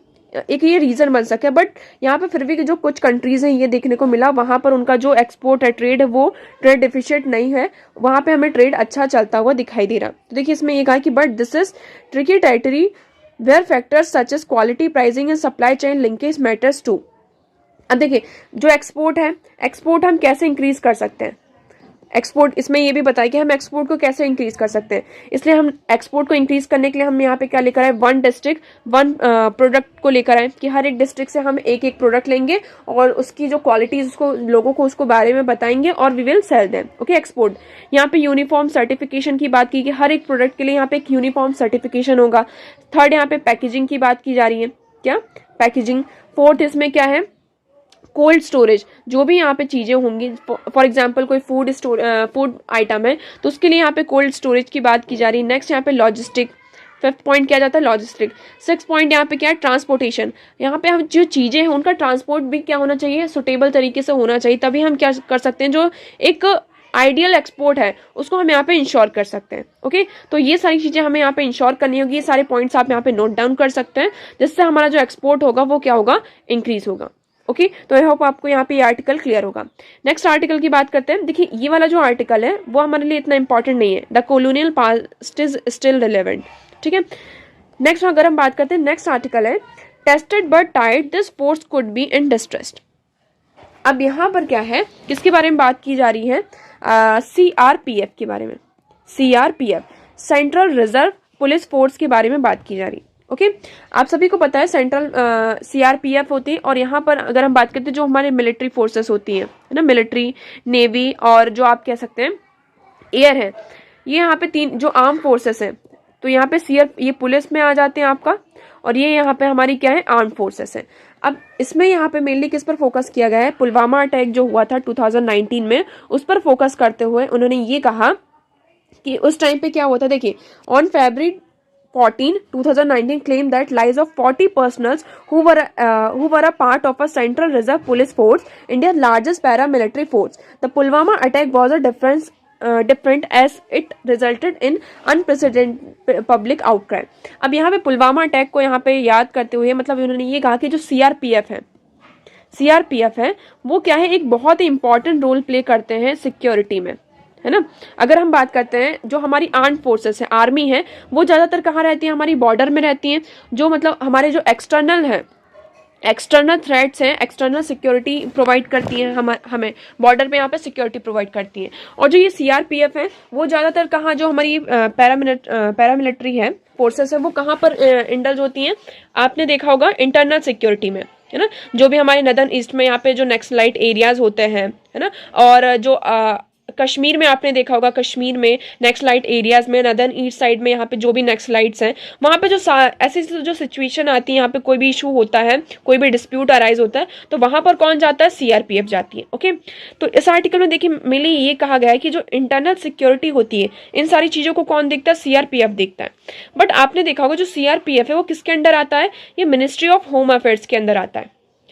[SPEAKER 1] एक ये रीज़न बन सके, बट यहाँ पे फिर भी जो कुछ कंट्रीज़ हैं ये देखने को मिला, वहाँ पर उनका जो एक्सपोर्ट है, ट्रेड है, वो ट्रेड डिफिशिएंट नहीं है, वहाँ पे हमें ट्रेड अच्छा चलता हुआ दिखाई दे रहा। तो देखिए इसमें ये कहा कि but this is tricky territory where factors such as quality, pricing and supply chain linkage matters too. अब देखिए जो एक्सपोर्ट है, एक्सपोर्ट हम कैसे इंक्रीज कर सकते हैं, एक्सपोर्ट, इसमें ये भी बताया कि हम एक्सपोर्ट को कैसे इंक्रीज कर सकते हैं। इसलिए हम एक्सपोर्ट को इंक्रीज करने के लिए हम यहाँ पे क्या लेकर आए, वन डिस्ट्रिक्ट वन प्रोडक्ट को लेकर आए, कि हर एक डिस्ट्रिक्ट से हम एक एक प्रोडक्ट लेंगे और उसकी जो क्वालिटीज उसको लोगों को उसको बारे में बताएंगे और we will sell them. Okay, export. यहाँ पे यूनिफॉर्म सर्टिफिकेशन की बात की कि हर एक प्रोडक्ट के लिए यहाँ पे एक यूनिफॉर्म सर्टिफिकेशन होगा। थर्ड, यहाँ पे पैकेजिंग की बात की जा रही है, क्या, पैकेजिंग। फोर्थ, इसमें क्या है, कोल्ड स्टोरेज, जो भी यहाँ पे चीजें होंगी, फॉर एग्जांपल कोई फूड आइटम है तो उसके लिए यहाँ पे कोल्ड स्टोरेज की बात की जा रही है। नेक्स्ट यहाँ पे लॉजिस्टिक, फिफ्थ पॉइंट क्या जाता है, लॉजिस्टिक। सिक्स पॉइंट यहाँ पे क्या है, ट्रांसपोर्टेशन। यहाँ पे हम जो चीजें हैं उनका ट्रांसपोर्ट भी क्या होना चाहिए, सुटेबल तरीके से होना चाहिए, तभी हम क्या कर सकते हैं, जो एक आइडियल एक्सपोर्ट है उसको हम यहाँ पे इंश्योर कर सकते हैं। ओके, तो ये सारी चीजें हमें यहाँ पे इंश्योर करनी होगी। ये सारे पॉइंट्स आप यहाँ पे नोट डाउन कर सकते हैं, जिससे हमारा जो एक्सपोर्ट होगा वो क्या होगा, इंक्रीज होगा। ओके, तो आई होप आपको यहाँ पे ये आर्टिकल क्लियर होगा। नेक्स्ट आर्टिकल की बात करते हैं। देखिए, ये वाला जो आर्टिकल है वो हमारे लिए इतना इंपॉर्टेंट नहीं है, the colonial past is still relevant. ठीक है, नेक्स्ट अगर हम बात करते हैं, नेक्स्ट आर्टिकल है, tested but tied this force could be in distressed. अब यहाँ पर क्या है, किसके बारे में बात की जा रही है, CRPF के बारे में। CRPF, central reserve police force के बारे में बात की जा रही है। ओके, आप सभी को पता है सेंट्रल CRPF होती है, और यहाँ पर अगर हम बात करते हैं जो हमारे मिलिट्री फोर्सेस होती हैं, है ना, मिलिट्री, नेवी और जो आप कह सकते हैं एयर है, ये यहाँ पे तीन जो आर्म फोर्सेस हैं, तो यहाँ पे ये पुलिस में आ जाते हैं आपका, और ये यहाँ पे हमारी क्या है, आर्म फोर्सेस है। अब इसमें यहाँ पे मेनली किस पर फोकस किया गया है, पुलवामा अटैक जो हुआ था 2019 में, उस पर फोकस करते हुए उन्होंने ये कहा कि उस टाइम पे क्या हुआ था। देखिए, on February 14, 2019 claimed that lives of 40 personals who were a part of a Central Reserve Police Force, India's largest paramilitary force. The Pulwama attack was a different as it resulted in unprecedented public outcry. अब यहाँ पे Pulwama attack को यहाँ पे याद करते हुए मतलब उन्होंने ये कहा कि जो CRPF है वो क्या है, एक बहुत ही इंपॉर्टेंट रोल प्ले करते हैं सिक्योरिटी में, है ना। अगर हम बात करते हैं जो हमारी आर्म फोर्सेस है, आर्मी है, वो ज्यादातर कहाँ रहती है, हमारी बॉर्डर में रहती हैं। जो मतलब हमारे जो एक्सटर्नल थ्रेट्स हैं, एक्सटर्नल सिक्योरिटी प्रोवाइड करती हैं, हमें बॉर्डर पे यहाँ पे सिक्योरिटी प्रोवाइड करती हैं। और जो ये CRPF है वो ज्यादातर कहाँ, जो हमारी पैरामिलिट्री है फोर्सेस है, वो कहाँ पर इंडल्ज होती हैं, आपने देखा होगा इंटरनल सिक्योरिटी में, है ना। जो भी हमारे नदर्न ईस्ट में यहाँ पे जो नेक्सलाइट एरियाज होते हैं, है ना, और जो कश्मीर में आपने देखा होगा, कश्मीर में नेक्सलाइट एरियाज में, नदर्न ईस्ट साइड में यहाँ पे जो भी नेक्सलाइट्स हैं, वहाँ पे जो ऐसी जो सिचुएशन आती है, यहाँ पे कोई भी इशू होता है, कोई भी डिस्प्यूट अराइज होता है, तो वहां पर कौन जाता है, CRPF जाती है। ओके, तो इस आर्टिकल में देखिए मेनली ये कहा गया है कि जो इंटरनल सिक्योरिटी होती है, इन सारी चीजों को कौन देखता है, CRPF देखता है। बट आपने देखा होगा जो CRPF है वो किसके अंडर आता है, ये मिनिस्ट्री ऑफ होम अफेयर्स के अंदर आता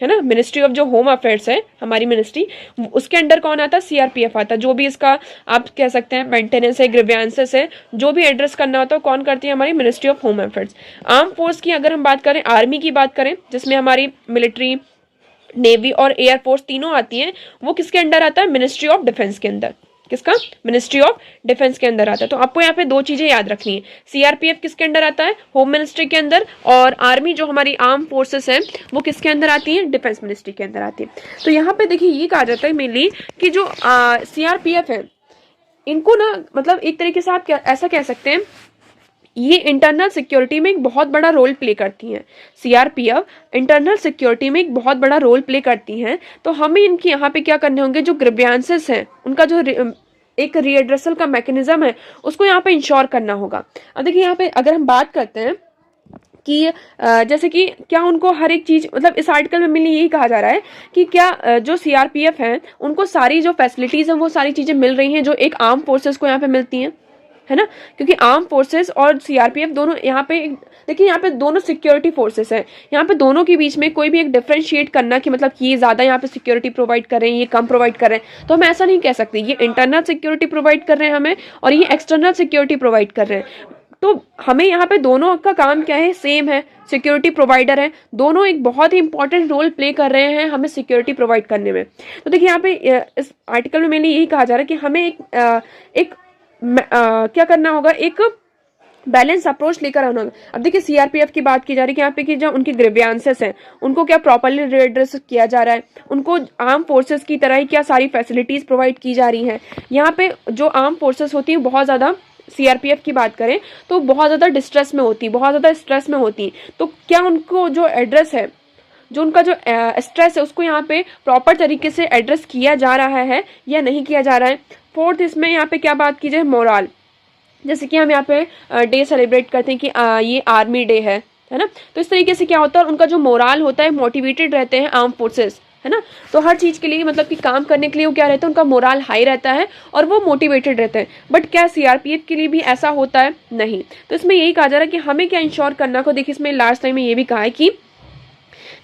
[SPEAKER 1] है ना। मिनिस्ट्री ऑफ जो होम अफेयर्स है हमारी मिनिस्ट्री, उसके अंडर कौन आता है, CRPF आता है। जो भी इसका आप कह सकते हैं मेंटेनेंस है, ग्रीवेंसेस है, जो भी एड्रेस करना होता है, कौन करती है, हमारी ministry of home affairs. Arm force की अगर हम बात करें, आर्मी की बात करें, जिसमें हमारी मिलिट्री, नेवी और एयरफोर्स तीनों आती हैं, वो किसके अंडर आता है, मिनिस्ट्री ऑफ डिफेंस के अंदर। किसका, मिनिस्ट्री ऑफ डिफेंस के अंदर आता है। तो आपको यहाँ पे दो चीजें याद रखनी है, CRPF किसके अंडर आता है, होम मिनिस्ट्री के अंदर, और आर्मी जो हमारी आर्म फोर्सेस है वो किसके अंदर आती है, डिफेंस मिनिस्ट्री के अंदर आती है। तो यहाँ पे देखिए ये कहा जाता है मेनली कि जो CRPF है, इनको ना मतलब एक तरीके से आप ऐसा कह सकते हैं, ये इंटरनल सिक्योरिटी में एक बहुत बड़ा रोल प्ले करती हैं। CRPF इंटरनल सिक्योरिटी में एक बहुत बड़ा रोल प्ले करती हैं। तो हमें इनकी यहाँ पे क्या करने होंगे, जो ग्रीवेंसेस हैं उनका जो एक रीएड्रेसल का मैकेनिज्म है उसको यहाँ पे इंश्योर करना होगा। अब देखिए यहाँ पे अगर हम बात करते हैं कि जैसे कि क्या उनको हर एक चीज, मतलब इस आर्टिकल में मिली यही कहा जा रहा है कि क्या जो CRPF है उनको सारी जो फैसिलिटीज हैं वो सारी चीजें मिल रही हैं जो एक आर्म फोर्सेस को यहाँ पे मिलती हैं, है ना। क्योंकि आर्म फोर्सेस और CRPF दोनों यहाँ पे, देखिए यहाँ पे दोनों सिक्योरिटी फोर्सेस हैं, यहाँ पे दोनों के बीच में कोई भी एक डिफरेंशिएट करना कि मतलब ये ज्यादा यहाँ पे सिक्योरिटी प्रोवाइड कर रहे हैं, ये कम प्रोवाइड कर रहे हैं, तो हम ऐसा नहीं कह सकते। ये इंटरनल सिक्योरिटी प्रोवाइड कर रहे हैं हमें, और ये एक्सटर्नल सिक्योरिटी प्रोवाइड कर रहे हैं। तो हमें यहाँ पे दोनों का काम क्या है, सेम है, सिक्योरिटी प्रोवाइडर है, दोनों एक बहुत ही इंपॉर्टेंट रोल प्ले कर रहे हैं हमें सिक्योरिटी प्रोवाइड करने में। तो देखिए यहाँ पे इस आर्टिकल में मैंने यही कहा जा रहा है कि हमें एक क्या करना होगा, एक बैलेंस अप्रोच लेकर आना होगा। अब देखिए सीआरपीएफ की बात की जा रही है कि यहाँ पे कि जो उनके ग्रीवियंसेस हैं उनको क्या प्रॉपरली रिएड्रेस किया जा रहा है, उनको आर्म फोर्सेस की तरह ही क्या सारी फैसिलिटीज प्रोवाइड की जा रही हैं। यहाँ पे जो आर्म फोर्सेस होती है बहुत ज़्यादा, सीआरपीएफ की बात करें तो बहुत ज़्यादा डिस्ट्रेस में होती है, बहुत ज़्यादा स्ट्रेस में होती है। तो क्या उनको जो एड्रेस है, जो उनका जो स्ट्रेस है उसको यहाँ पे प्रॉपर तरीके से एड्रेस किया जा रहा है या नहीं किया जा रहा है। फोर्थ इसमें यहाँ पे क्या बात की जाए, मोरल। जैसे कि हम यहाँ पे डे सेलिब्रेट करते हैं कि ये आर्मी डे है ना। तो इस तरीके से क्या होता है, उनका जो मोरल होता है, मोटिवेटेड रहते हैं आर्म फोर्सेस, है ना। तो हर चीज़ के लिए मतलब कि काम करने के लिए वो क्या रहता है, उनका मोरल हाई रहता है और वो मोटिवेटेड रहते हैं। बट क्या सीआरपीएफ के लिए भी ऐसा होता है? नहीं। तो इसमें यही कहा जा रहा है कि हमें क्या इंश्योर करना को, देखिए इसमें लास्ट टाइम में ये भी कहा है कि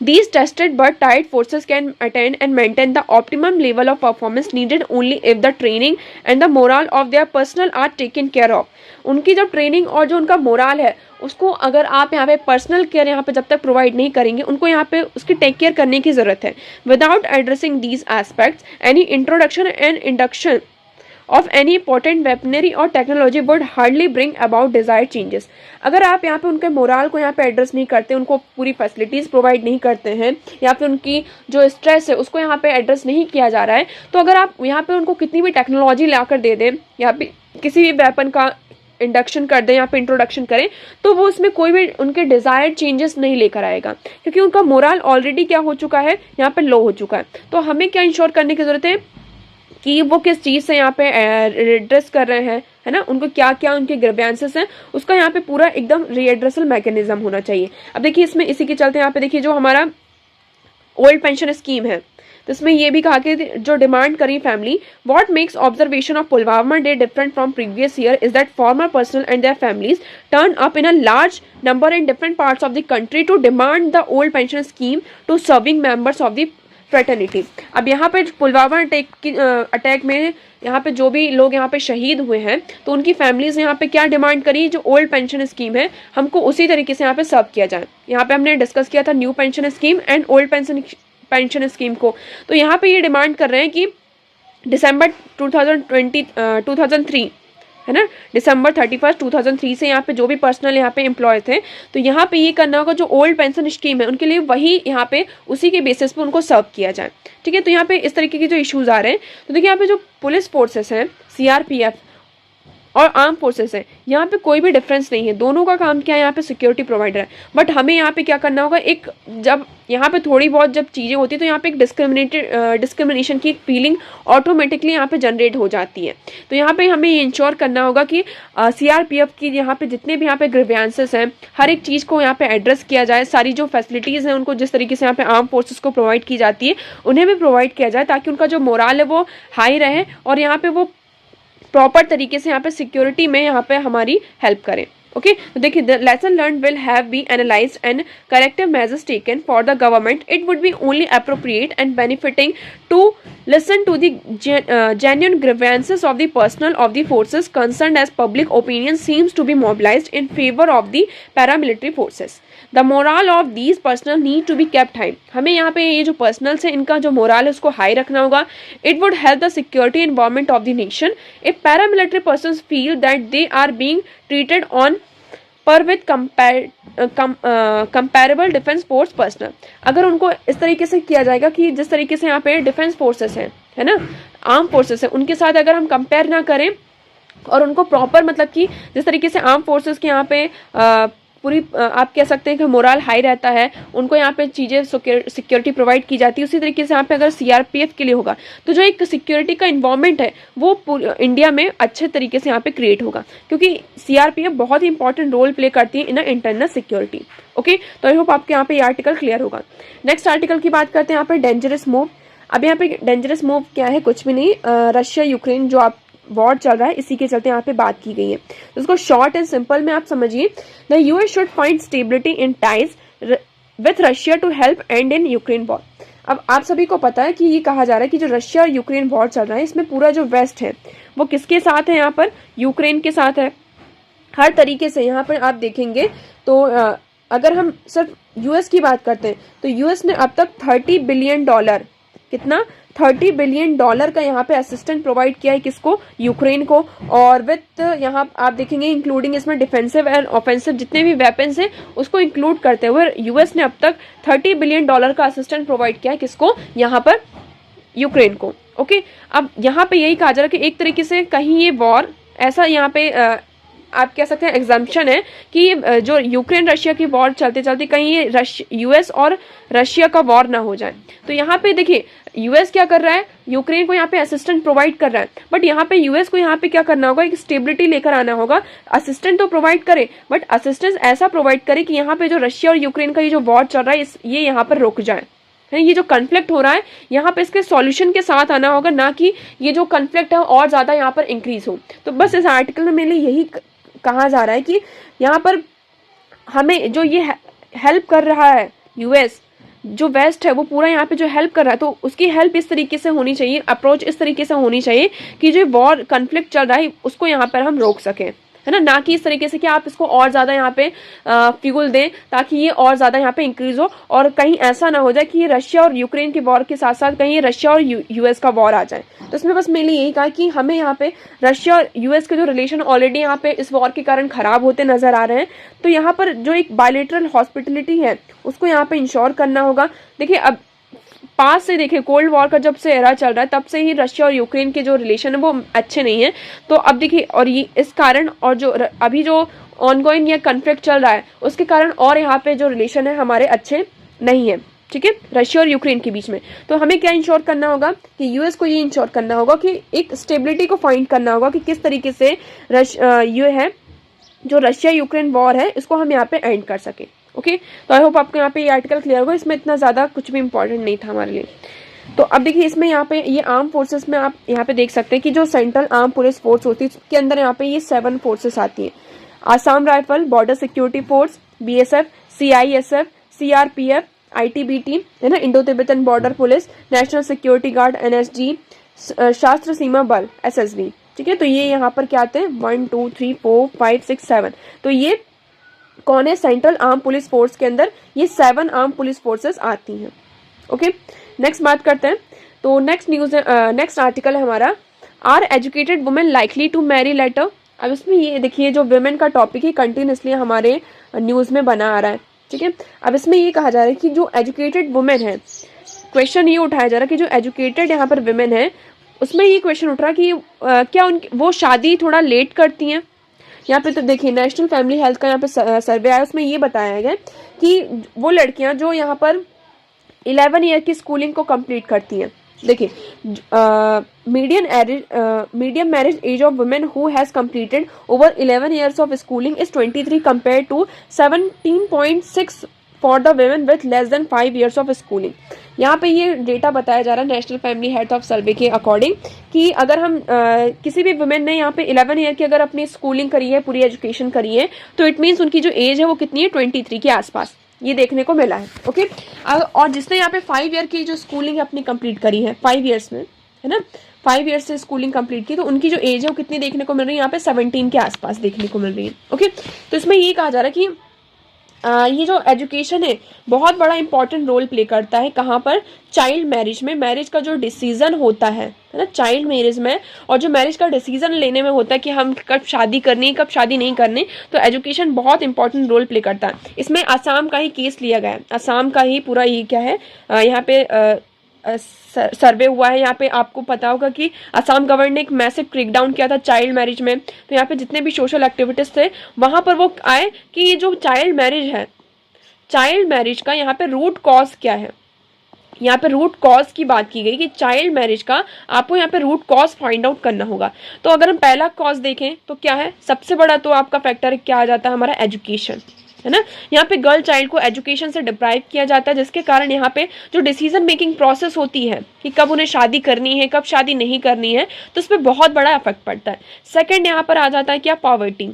[SPEAKER 1] these tested but tied forces can attain and maintain the optimum level of performance needed only if the training and the morale of their personnel are taken care of। उनकी जो training और जो उनका मोरल है उसको अगर आप यहाँ पे पर्सनल केयर यहाँ पे जब तक प्रोवाइड नहीं करेंगे, उनको यहाँ पे उसकी टेक केयर करने की ज़रूरत है। Without addressing these aspects any introduction and induction of any potent weaponry और technology would hardly bring about desired changes। अगर आप यहाँ पे उनके मोरल को यहाँ पे एड्रेस नहीं करते, उनको पूरी फैसिलिटीज़ प्रोवाइड नहीं करते हैं, या फिर उनकी जो स्ट्रेस है उसको यहाँ पे एड्रेस नहीं किया जा रहा है, तो अगर आप यहाँ पे उनको कितनी भी टेक्नोलॉजी ला कर दे दें या फिर किसी भी वेपन का इंडक्शन कर दें या फिर इंट्रोडक्शन करें, तो वो उसमें कोई भी उनके डिज़ायर्ड चेंजेस नहीं लेकर आएगा, क्योंकि उनका मोरल ऑलरेडी क्या हो चुका है, यहाँ पे लो हो चुका है। तो हमें क्या इंश्योर करने की ज़रूरत है कि वो किस चीज़ से यहाँ पे एड्रेस कर रहे हैं, है ना, उनको क्या क्या उनके ग्रीवियंसेस हैं, उसका यहाँ पे पूरा एकदम रीएड्रेसल मैकेनिज्म होना चाहिए। अब देखिए इसमें इसी के चलते यहाँ पे देखिए जो हमारा ओल्ड पेंशन स्कीम है, तो इसमें ये भी कहा कि जो डिमांड करी family, what makes observation of Pulwama day different from previous year is that former personal and their families turn up in a large number in different parts of the country to demand the old pension scheme to serving members of the fraternity. अब यहाँ पे Pulwama attack में यहाँ पे जो भी लोग यहाँ पे शहीद हुए हैं, तो उनकी फैमिलीज ने यहाँ पे क्या डिमांड करी, जो ओल्ड पेंशन स्कीम है हमको उसी तरीके से यहाँ पे सर्व किया जाए। यहाँ पे हमने डिस्कस किया था new pension scheme and old pension scheme को। तो यहाँ पे ये डिमांड कर रहे हैं कि दिसंबर 2003 है ना, दिसंबर 31, 2003 से यहाँ पे जो भी पर्सनल यहाँ पे एम्प्लॉय थे, तो यहाँ पे ये करना होगा जो ओल्ड पेंशन स्कीम है उनके लिए वही यहाँ पे उसी के बेसिस पे उनको सर्व किया जाए। ठीक है, तो यहाँ पे इस तरीके के जो इश्यूज आ रहे हैं, तो देखिए यहाँ पे जो पुलिस फोर्सेस हैं, सीआरपीएफ और आर्म फोर्सेस है, यहाँ पे कोई भी डिफरेंस नहीं है, दोनों का काम क्या है, यहाँ पे सिक्योरिटी प्रोवाइडर है। बट हमें यहाँ पे क्या करना होगा, एक जब यहाँ पे थोड़ी बहुत जब चीज़ें होती है तो यहाँ पे एक डिस्क्रिमिनेशन की एक फीलिंग ऑटोमेटिकली यहाँ पे जनरेट हो जाती है। तो यहाँ पे हमें ये इंश्योर करना होगा कि सीआरपीएफ की यहाँ पे जितने भी यहाँ पे ग्रीवियंसेस हैं, हर एक चीज़ को यहाँ पे एड्रेस किया जाए, सारी जो फैसिलिटीज़ हैं उनको जिस तरीके से यहाँ पे आर्म फोर्सेस को प्रोवाइड की जाती है उन्हें भी प्रोवाइड किया जाए, ताकि उनका जो मोरल है वो हाई रहे और यहाँ पे वो प्रॉपर तरीके से यहाँ पे सिक्योरिटी में यहाँ पे हमारी हेल्प करें। ओके, तो देखिए the lesson learn will have be analysed and corrective measures taken for the government. It would be only appropriate and benefiting to listen to the genuine grievances of the personnel of the forces concerned, as public opinion seems to be mobilized in favor of the paramilitary forces. The morale of these personnel need to be kept high। हमें यहाँ पे ये जो personnels हैं इनका जो moral है उसको हाई रखना होगा। It would help the security environment of the nation if paramilitary persons feel that they are being treated on पर with comparable defence force personal. अगर उनको इस तरीके से किया जाएगा कि जिस तरीके से यहाँ पे डिफेंस फोर्सेस हैं, है ना, आर्म फोर्सेस हैं, उनके साथ अगर हम कंपेयर ना करें और उनको प्रॉपर मतलब कि जिस तरीके से आर्म फोर्सेस के यहाँ पे पूरी आप कह सकते हैं कि मोरल हाई रहता है, उनको यहाँ पे चीज़ें सिक्योरिटी प्रोवाइड की जाती है, उसी तरीके से यहाँ पे अगर सीआरपीएफ के लिए होगा तो जो एक सिक्योरिटी का इन्वायरमेंट है वो इंडिया में अच्छे तरीके से यहाँ पे क्रिएट होगा, क्योंकि सीआरपीएफ बहुत ही इंपॉर्टेंट रोल प्ले करती है इन इंटरनल सिक्योरिटी। ओके, तो आई होप आपके यहाँ पे ये आर्टिकल क्लियर होगा। नेक्स्ट आर्टिकल की बात करते हैं यहाँ पे डेंजरस मूव। अब यहाँ पे डेंजरस मूव क्या है, कुछ भी नहीं, रशिया यूक्रेन जो आप वॉर चल रहा है इसी के चलते यहाँ पे बात की गई है। तो इसको शॉर्ट एंड सिंपल में आप समझिए, the US should find stability in ties with Russia to help and in Ukraine war. अब आप सभी को पता है कि ये कहा जा रहा है कि जो रशिया और यूक्रेन वॉर चल रहा है इसमें पूरा जो वेस्ट है वो किसके साथ है, यहाँ पर यूक्रेन के साथ है। हर तरीके से यहाँ पर आप देखेंगे तो अगर हम सिर्फ यूएस की बात करते हैं तो यूएस ने अब तक $30 बिलियन कितना, $30 बिलियन का यहाँ पे असिस्टेंट प्रोवाइड किया है किसको, यूक्रेन को। और विथ यहाँ आप देखेंगे इंक्लूडिंग इसमें डिफेंसिव एंड ऑफेंसिव जितने भी वेपन्स हैं उसको इंक्लूड करते हुए यूएस ने अब तक $30 बिलियन का असिस्टेंट प्रोवाइड किया है किसको, यहाँ पर यूक्रेन को। ओके, अब यहाँ पे यही कहा जा रहा है कि एक तरीके से कहीं ये वॉर ऐसा यहाँ पे आप कह सकते हैं एग्जाम्पशन है कि जो यूक्रेन रशिया की वॉर चलते चलते कहीं ये यूएस और रशिया का वॉर ना हो जाए। तो यहाँ पे देखिए यूएस क्या कर रहा है, यूक्रेन को यहाँ पे असिस्टेंट प्रोवाइड कर रहा है, बट यहाँ पे यूएस को यहाँ पे क्या करना होगा, एक स्टेबिलिटी लेकर आना होगा। असिस्टेंट तो प्रोवाइड करे बट असिस्टेंस ऐसा प्रोवाइड करे कि यहाँ पे जो रशिया और यूक्रेन का ये जो वॉर चल रहा है ये यहाँ पर रुक जाए। ये जो कन्फ्लिक्ट हो रहा है यहाँ पे इसके सॉल्यूशन के साथ आना होगा, ना कि ये जो कन्फ्लिक्ट है और ज्यादा यहाँ पर इंक्रीज हो। तो बस इस आर्टिकल में मेरे लिए यही कहा जा रहा है कि यहाँ पर हमें जो ये हेल्प कर रहा है यूएस, जो वेस्ट है वो पूरा यहाँ पे जो हेल्प कर रहा है, तो उसकी हेल्प इस तरीके से होनी चाहिए, अप्रोच इस तरीके से होनी चाहिए कि जो वॉर कन्फ्लिक्ट चल रहा है उसको यहाँ पर हम रोक सकें, है ना कि इस तरीके से कि आप इसको और ज़्यादा यहाँ पे फ्यूल दें ताकि ये और ज़्यादा यहाँ पे इंक्रीज हो, और कहीं ऐसा ना हो जाए कि ये रशिया और यूक्रेन के वॉर के साथ साथ कहीं रशिया और यूएस का वॉर आ जाए। तो इसमें बस मैंने यही कहा कि हमें यहाँ पे रशिया और यूएस के जो रिलेशन ऑलरेडी यहाँ पे इस वॉर के कारण खराब होते नजर आ रहे हैं, तो यहाँ पर जो एक बायलेटरल हॉस्पिटलिटी है उसको यहाँ पे इंश्योर करना होगा। देखिए अब पास से देखिए कोल्ड वॉर का जब से एरा चल रहा है तब से ही रशिया और यूक्रेन के जो रिलेशन है वो अच्छे नहीं है। तो अब देखिए और ये इस कारण और जो अभी जो ऑनगोइंग या कन्फ्लिक्ट चल रहा है उसके कारण और यहाँ पे जो रिलेशन है हमारे अच्छे नहीं है, ठीक है, रशिया और यूक्रेन के बीच में। तो हमें क्या इंश्योर करना होगा कि यूएस को ये इंश्योर करना होगा कि एक स्टेबिलिटी को फाइंड करना होगा कि किस तरीके से ये है जो रशिया यूक्रेन वॉर है इसको हम यहाँ पे एंड कर सके। ओके, तो आई होप आपको यहाँ पे ये आर्टिकल क्लियर होगा, इसमें इतना ज़्यादा कुछ भी इंपॉर्टेंट नहीं था हमारे लिए। तो अब देखिए इसमें यहाँ पे ये आर्म फोर्सेस में आप यहाँ पे देख सकते हैं कि जो सेंट्रल आर्म पुलिस फोर्स होती है उसके अंदर यहाँ पे ये 7 फोर्सेस आती हैं। Assam rifle, border security force, BSF, CISF, CRPF, ITBT, है ना, Indo Tibetan border police, national security guard NSG, शास्त्र सीमा बल एसएसबी, ठीक है। तो ये यहाँ पर क्या आते हैं 1 2 3 4 5 6 7, तो ये कौन है, सेंट्रल आर्म पुलिस फोर्स के अंदर ये 7 आर्म पुलिस फोर्सेस आती हैं। ओके, नेक्स्ट बात करते हैं। तो नेक्स्ट न्यूज नेक्स्ट आर्टिकल है हमारा, are educated women likely to marry later. अब इसमें ये देखिए जो वुमेन का टॉपिक है कंटिन्यूसली हमारे न्यूज में बना आ रहा है, ठीक है। अब इसमें ये कहा जा रहा है कि जो एजुकेटेड वुमेन है, क्वेश्चन ये उठाया जा रहा है कि जो एजुकेटेड यहाँ पर वुमेन है उसमें ये क्वेश्चन उठ रहा है कि क्या वो शादी थोड़ा लेट करती हैं। यहाँ पे तो देखिए नेशनल फैमिली हेल्थ का यहाँ पे सर्वे आया, उसमें ये बताया गया कि वो लड़कियां जो यहाँ पर 11 ईयर की स्कूलिंग को कंप्लीट करती हैं। देखिए medium marriage age of women who has completed over 11 years of schooling is 23 compare to 17.6 for the women with less than 5 years of schooling. यहाँ पे ये डेटा बताया जा रहा है national family health of survey के अकॉर्डिंग कि अगर हम किसी भी वुमेन ने यहाँ पे 11 ईयर की अगर अपनी स्कूलिंग करी है, पूरी एजुकेशन करी है, तो इट मीन्स उनकी जो एज है वो कितनी है 23 के आसपास, ये देखने को मिला है। ओके, और जिसने यहाँ पे 5 ईयर की जो स्कूलिंग अपनी कंप्लीट करी है 5 ईयर्स में, है ना, 5 ईयर्स से स्कूलिंग कंप्लीट की, तो उनकी जो एज है वो कितनी देखने को मिल रही है यहाँ पे 17 के आसपास देखने को मिल रही है। ओके, तो इसमें ये कहा जा रहा है कि ये जो एजुकेशन है बहुत बड़ा इंपॉर्टेंट रोल प्ले करता है कहाँ पर, चाइल्ड मैरिज में। मैरिज का जो डिसीजन होता है ना चाइल्ड मैरिज में, और जो मैरिज का डिसीजन लेने में होता है कि हम कब शादी करनी कब शादी नहीं करनी, तो एजुकेशन बहुत इंपॉर्टेंट रोल प्ले करता है। इसमें असम का ही केस लिया गया है, असम का ही पूरा ये क्या है यहाँ पे सर्वे हुआ है। यहाँ पे आपको पता होगा कि असम गवर्नमेंट ने एक मैसिव क्रैकडाउन किया था चाइल्ड मैरिज में, तो यहाँ पे जितने भी सोशल एक्टिविटीज थे वहां पर वो आए कि ये जो चाइल्ड मैरिज है, चाइल्ड मैरिज का यहाँ पे रूट कॉज क्या है, यहाँ पे रूट कॉज की बात की गई कि चाइल्ड मैरिज का आपको यहाँ पे रूट कॉज फाइंड आउट करना होगा। तो अगर हम पहला कॉज देखें तो क्या है, सबसे बड़ा तो आपका फैक्टर क्या आ जाता है हमारा एजुकेशन, है ना। यहाँ पे गर्ल चाइल्ड को एजुकेशन से डिप्राइव किया जाता है, जिसके कारण यहाँ पे जो डिसीजन मेकिंग प्रोसेस होती है कि कब उन्हें शादी करनी है कब शादी नहीं करनी है, तो उस पर बहुत बड़ा इफेक्ट पड़ता है। सेकंड यहाँ पर आ जाता है क्या, पॉवर्टी,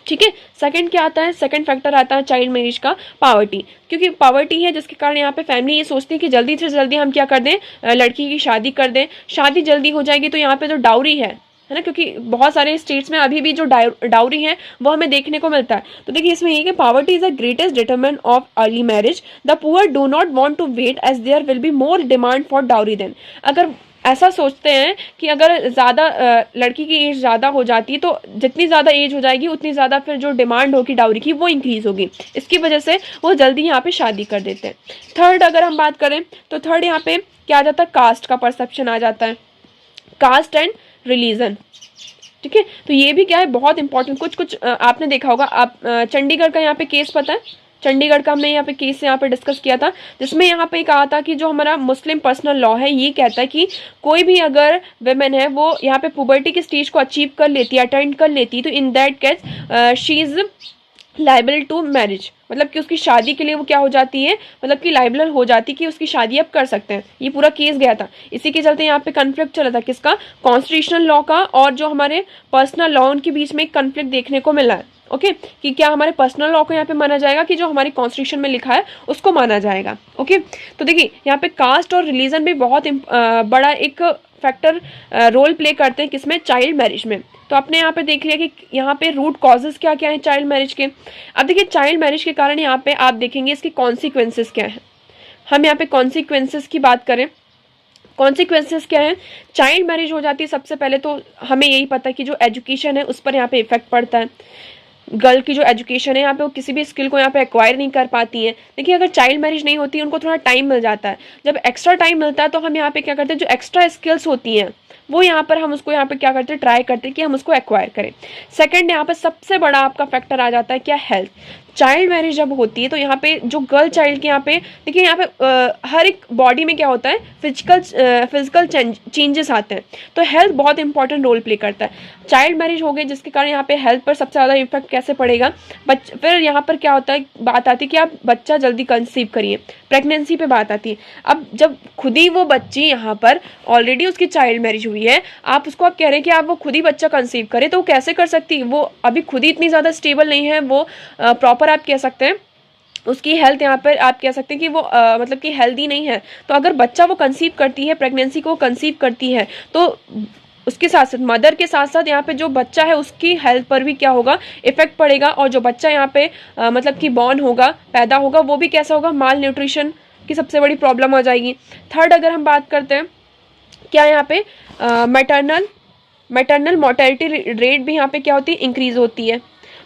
[SPEAKER 1] ठीक है। सेकंड क्या आता है, सेकंड फैक्टर आता है चाइल्ड मैरिज का पॉवर्टी, क्योंकि पॉवर्टी है जिसके कारण यहाँ पे फैमिली ये सोचती है कि जल्दी से जल्दी हम क्या कर दें, लड़की की शादी कर दें। शादी जल्दी हो जाएगी तो यहाँ पे जो डाउरी है है ना, क्योंकि बहुत सारे स्टेट्स में अभी भी जो डाउरी है वो हमें देखने को मिलता है। तो देखिए इसमें ये कि poverty is the greatest determinant of early marriage, the poor do not want to wait as there will be more demand for dowry then. अगर ऐसा सोचते हैं कि अगर ज़्यादा लड़की की एज ज़्यादा हो जाती है तो जितनी ज़्यादा एज हो जाएगी उतनी ज़्यादा फिर जो डिमांड होगी डाउरी की वो इंक्रीज़ होगी, इसकी वजह से वो जल्दी यहाँ पे शादी कर देते हैं। थर्ड अगर हम बात करें तो थर्ड यहाँ पे क्या आ जाता है, कास्ट का परसेप्शन आ जाता है, कास्ट एंड रिलीजन। ठीक है, तो ये भी क्या है बहुत इंपॉर्टेंट। कुछ आपने देखा होगा, आप चंडीगढ़ का यहाँ पे केस पता है, चंडीगढ़ का हमने यहाँ पे केस यहाँ पे डिस्कस किया था, जिसमें यहाँ पे कहा था कि जो हमारा मुस्लिम पर्सनल लॉ है ये कहता है कि कोई भी अगर वेमेन है वो यहाँ पे पुबर्टी की स्टेज को अचीव कर लेती है, अटेंड कर लेती है, तो in that case she is liable to marriage, मतलब कि उसकी शादी के लिए वो क्या हो जाती है, मतलब कि लाइबल हो जाती है कि उसकी शादी अब कर सकते हैं। ये पूरा केस गया था, इसी के चलते यहाँ पे कन्फ्लिक्ट चला था किसका, कॉन्स्टिट्यूशनल लॉ का और जो हमारे पर्सनल लॉ उनके बीच में एक कन्फ्लिक्ट देखने को मिला है। ओके, कि क्या हमारे पर्सनल लॉ को यहाँ पे माना जाएगा कि जो हमारी कॉन्स्टिट्यूशन में लिखा है उसको माना जाएगा। ओके, तो देखिए यहाँ पे कास्ट और रिलीजन भी बहुत बड़ा एक फैक्टर रोल प्ले करते हैं किसमें, चाइल्ड मैरिज में। तो आपने यहाँ पे देख लिया कि यहाँ पे रूट कॉजेज क्या क्या है चाइल्ड मैरिज के। अब देखिए चाइल्ड मैरिज के कारण यहाँ पे आप देखेंगे इसके कॉन्सिक्वेंसेस क्या है। हम यहाँ पे कॉन्सिक्वेंसेस की बात करें, कॉन्सिक्वेंसेस क्या है, चाइल्ड मैरिज हो जाती है सबसे पहले तो हमें यही पता है कि जो एजुकेशन है उस पर यहाँ पे इफेक्ट पड़ता है। गर्ल की जो एजुकेशन है यहाँ पे वो किसी भी स्किल को यहाँ पे एक्वायर नहीं कर पाती है। देखिए अगर चाइल्ड मैरिज नहीं होती उनको थोड़ा टाइम मिल जाता है, जब एक्स्ट्रा टाइम मिलता है तो हम यहाँ पे क्या करते हैं, जो एक्स्ट्रा स्किल्स होती हैं वो यहाँ पर हम उसको यहाँ पे क्या करते हैं, ट्राई करते हैं कि हम उसको एक्वायर करें। सेकंड यहाँ पे सबसे बड़ा आपका फैक्टर आ जाता है क्या, हेल्थ। चाइल्ड मैरिज जब होती है तो यहाँ पे जो गर्ल चाइल्ड के यहाँ पे देखिए यहाँ पे हर एक बॉडी में क्या होता है, फिजिकल चेंजेस आते हैं, तो हेल्थ बहुत इंपॉर्टेंट रोल प्ले करता है। चाइल्ड मैरिज हो गई जिसके कारण यहाँ पे हेल्थ पर सबसे ज़्यादा इफेक्ट कैसे पड़ेगा, फिर यहाँ पर क्या होता है, बात आती है कि आप बच्चा जल्दी कंसीव करिए, प्रेगनेंसी पे बात आती है। अब जब खुद ही वो बच्ची यहाँ पर ऑलरेडी उसकी चाइल्ड मैरिज हुई है, आप उसको आप कह रहे हैं कि आप वो खुद ही बच्चा कंसीव करे, तो वो कैसे कर सकती है, वो अभी खुद ही इतनी ज़्यादा स्टेबल नहीं है, वो प्रॉपर आप कह सकते हैं उसकी हेल्थ यहाँ पर आप कह सकते हैं कि वो मतलब कि हेल्दी नहीं है। तो अगर बच्चा वो कंसीव करती है, प्रेगनेंसी को कंसीव करती है, तो उसके साथ साथ मदर के साथ साथ यहाँ पे जो बच्चा है उसकी हेल्थ पर भी क्या होगा, इफेक्ट पड़ेगा, और जो बच्चा यहाँ पे मतलब कि बॉर्न होगा, पैदा होगा, वो भी कैसा होगा, माल न्यूट्रिशन की सबसे बड़ी प्रॉब्लम आ जाएगी। थर्ड अगर हम बात करते हैं क्या यहाँ पे मैटरनल मोर्टेलिटी रेट भी यहाँ पे क्या होती है, इंक्रीज होती है।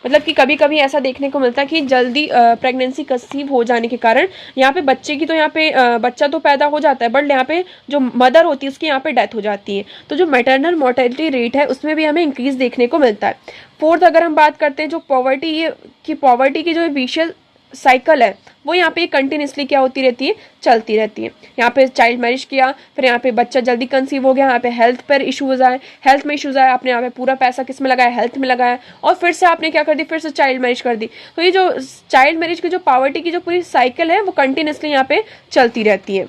[SPEAKER 1] मतलब कि कभी कभी ऐसा देखने को मिलता है कि जल्दी प्रेगनेंसी कंसीव हो जाने के कारण यहाँ पे बच्चे की तो यहाँ पे बच्चा तो पैदा हो जाता है, बट यहाँ पे जो मदर होती है उसकी यहाँ पे डेथ हो जाती है। तो जो मैटरनल मोर्टेलिटी रेट है उसमें भी हमें इंक्रीज देखने को मिलता है। फोर्थ अगर हम बात करते हैं जो पॉवर्टी की जो विशियस साइकिल है वो यहाँ पे कंटिन्यूसली क्या होती रहती है, चलती रहती है। यहाँ पे चाइल्ड मैरिज किया, फिर यहाँ पे बच्चा जल्दी कंसीव हो गया, यहाँ पे हेल्थ पर इश्यूज आए, हेल्थ में इश्यूज आए, आपने यहाँ पे पूरा पैसा किस में लगाया, हेल्थ में लगाया, और फिर से आपने क्या कर दी, फिर से चाइल्ड मैरिज कर दी। तो ये जो चाइल्ड मैरिज की जो पॉवर्टी की जो पूरी साइकिल है वो कंटिन्यूसली यहाँ पे चलती रहती है।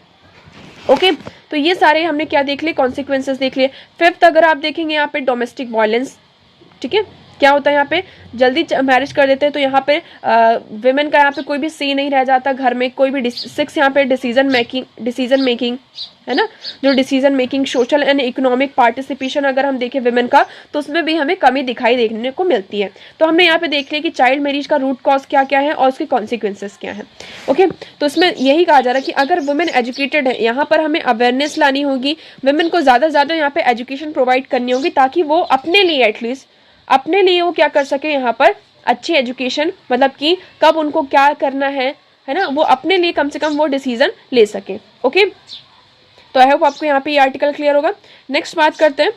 [SPEAKER 1] ओके, तो ये सारे हमने क्या देख लिए, कॉन्सिक्वेंसेस देख लिए। फिफ्थ अगर आप देखेंगे यहाँ पे डोमेस्टिक वायलेंस। ठीक है, क्या होता है यहाँ पे जल्दी मैरिज कर देते हैं तो यहाँ पे विमेन का यहाँ पे कोई भी सी नहीं रह जाता घर में, कोई भी सिक्स यहाँ पे डिसीजन मेकिंग है ना, जो decision making, social and economic participation अगर हम देखें विमेन का तो उसमें भी हमें कमी दिखाई देखने को मिलती है। तो हमने यहाँ पे देख लिया कि चाइल्ड मैरिज का रूट कॉज क्या क्या है और उसके कॉन्सिक्वेंसेस क्या है। ओके, तो इसमें यही कहा जा रहा है कि अगर वुमेन एजुकेटेड है, यहाँ पर हमें अवेयरनेस लानी होगी, वुमेन को ज़्यादा से ज़्यादा यहाँ पे एजुकेशन प्रोवाइड करनी होगी ताकि वो अपने लिए एटलीस्ट अपने लिए वो क्या कर सके, यहाँ पर अच्छी एजुकेशन, मतलब कि कब उनको क्या करना है ना, वो अपने लिए कम से कम वो डिसीजन ले सके। ओके, तो आई होप आपको यहाँ पे ये आर्टिकल क्लियर होगा। नेक्स्ट बात करते हैं,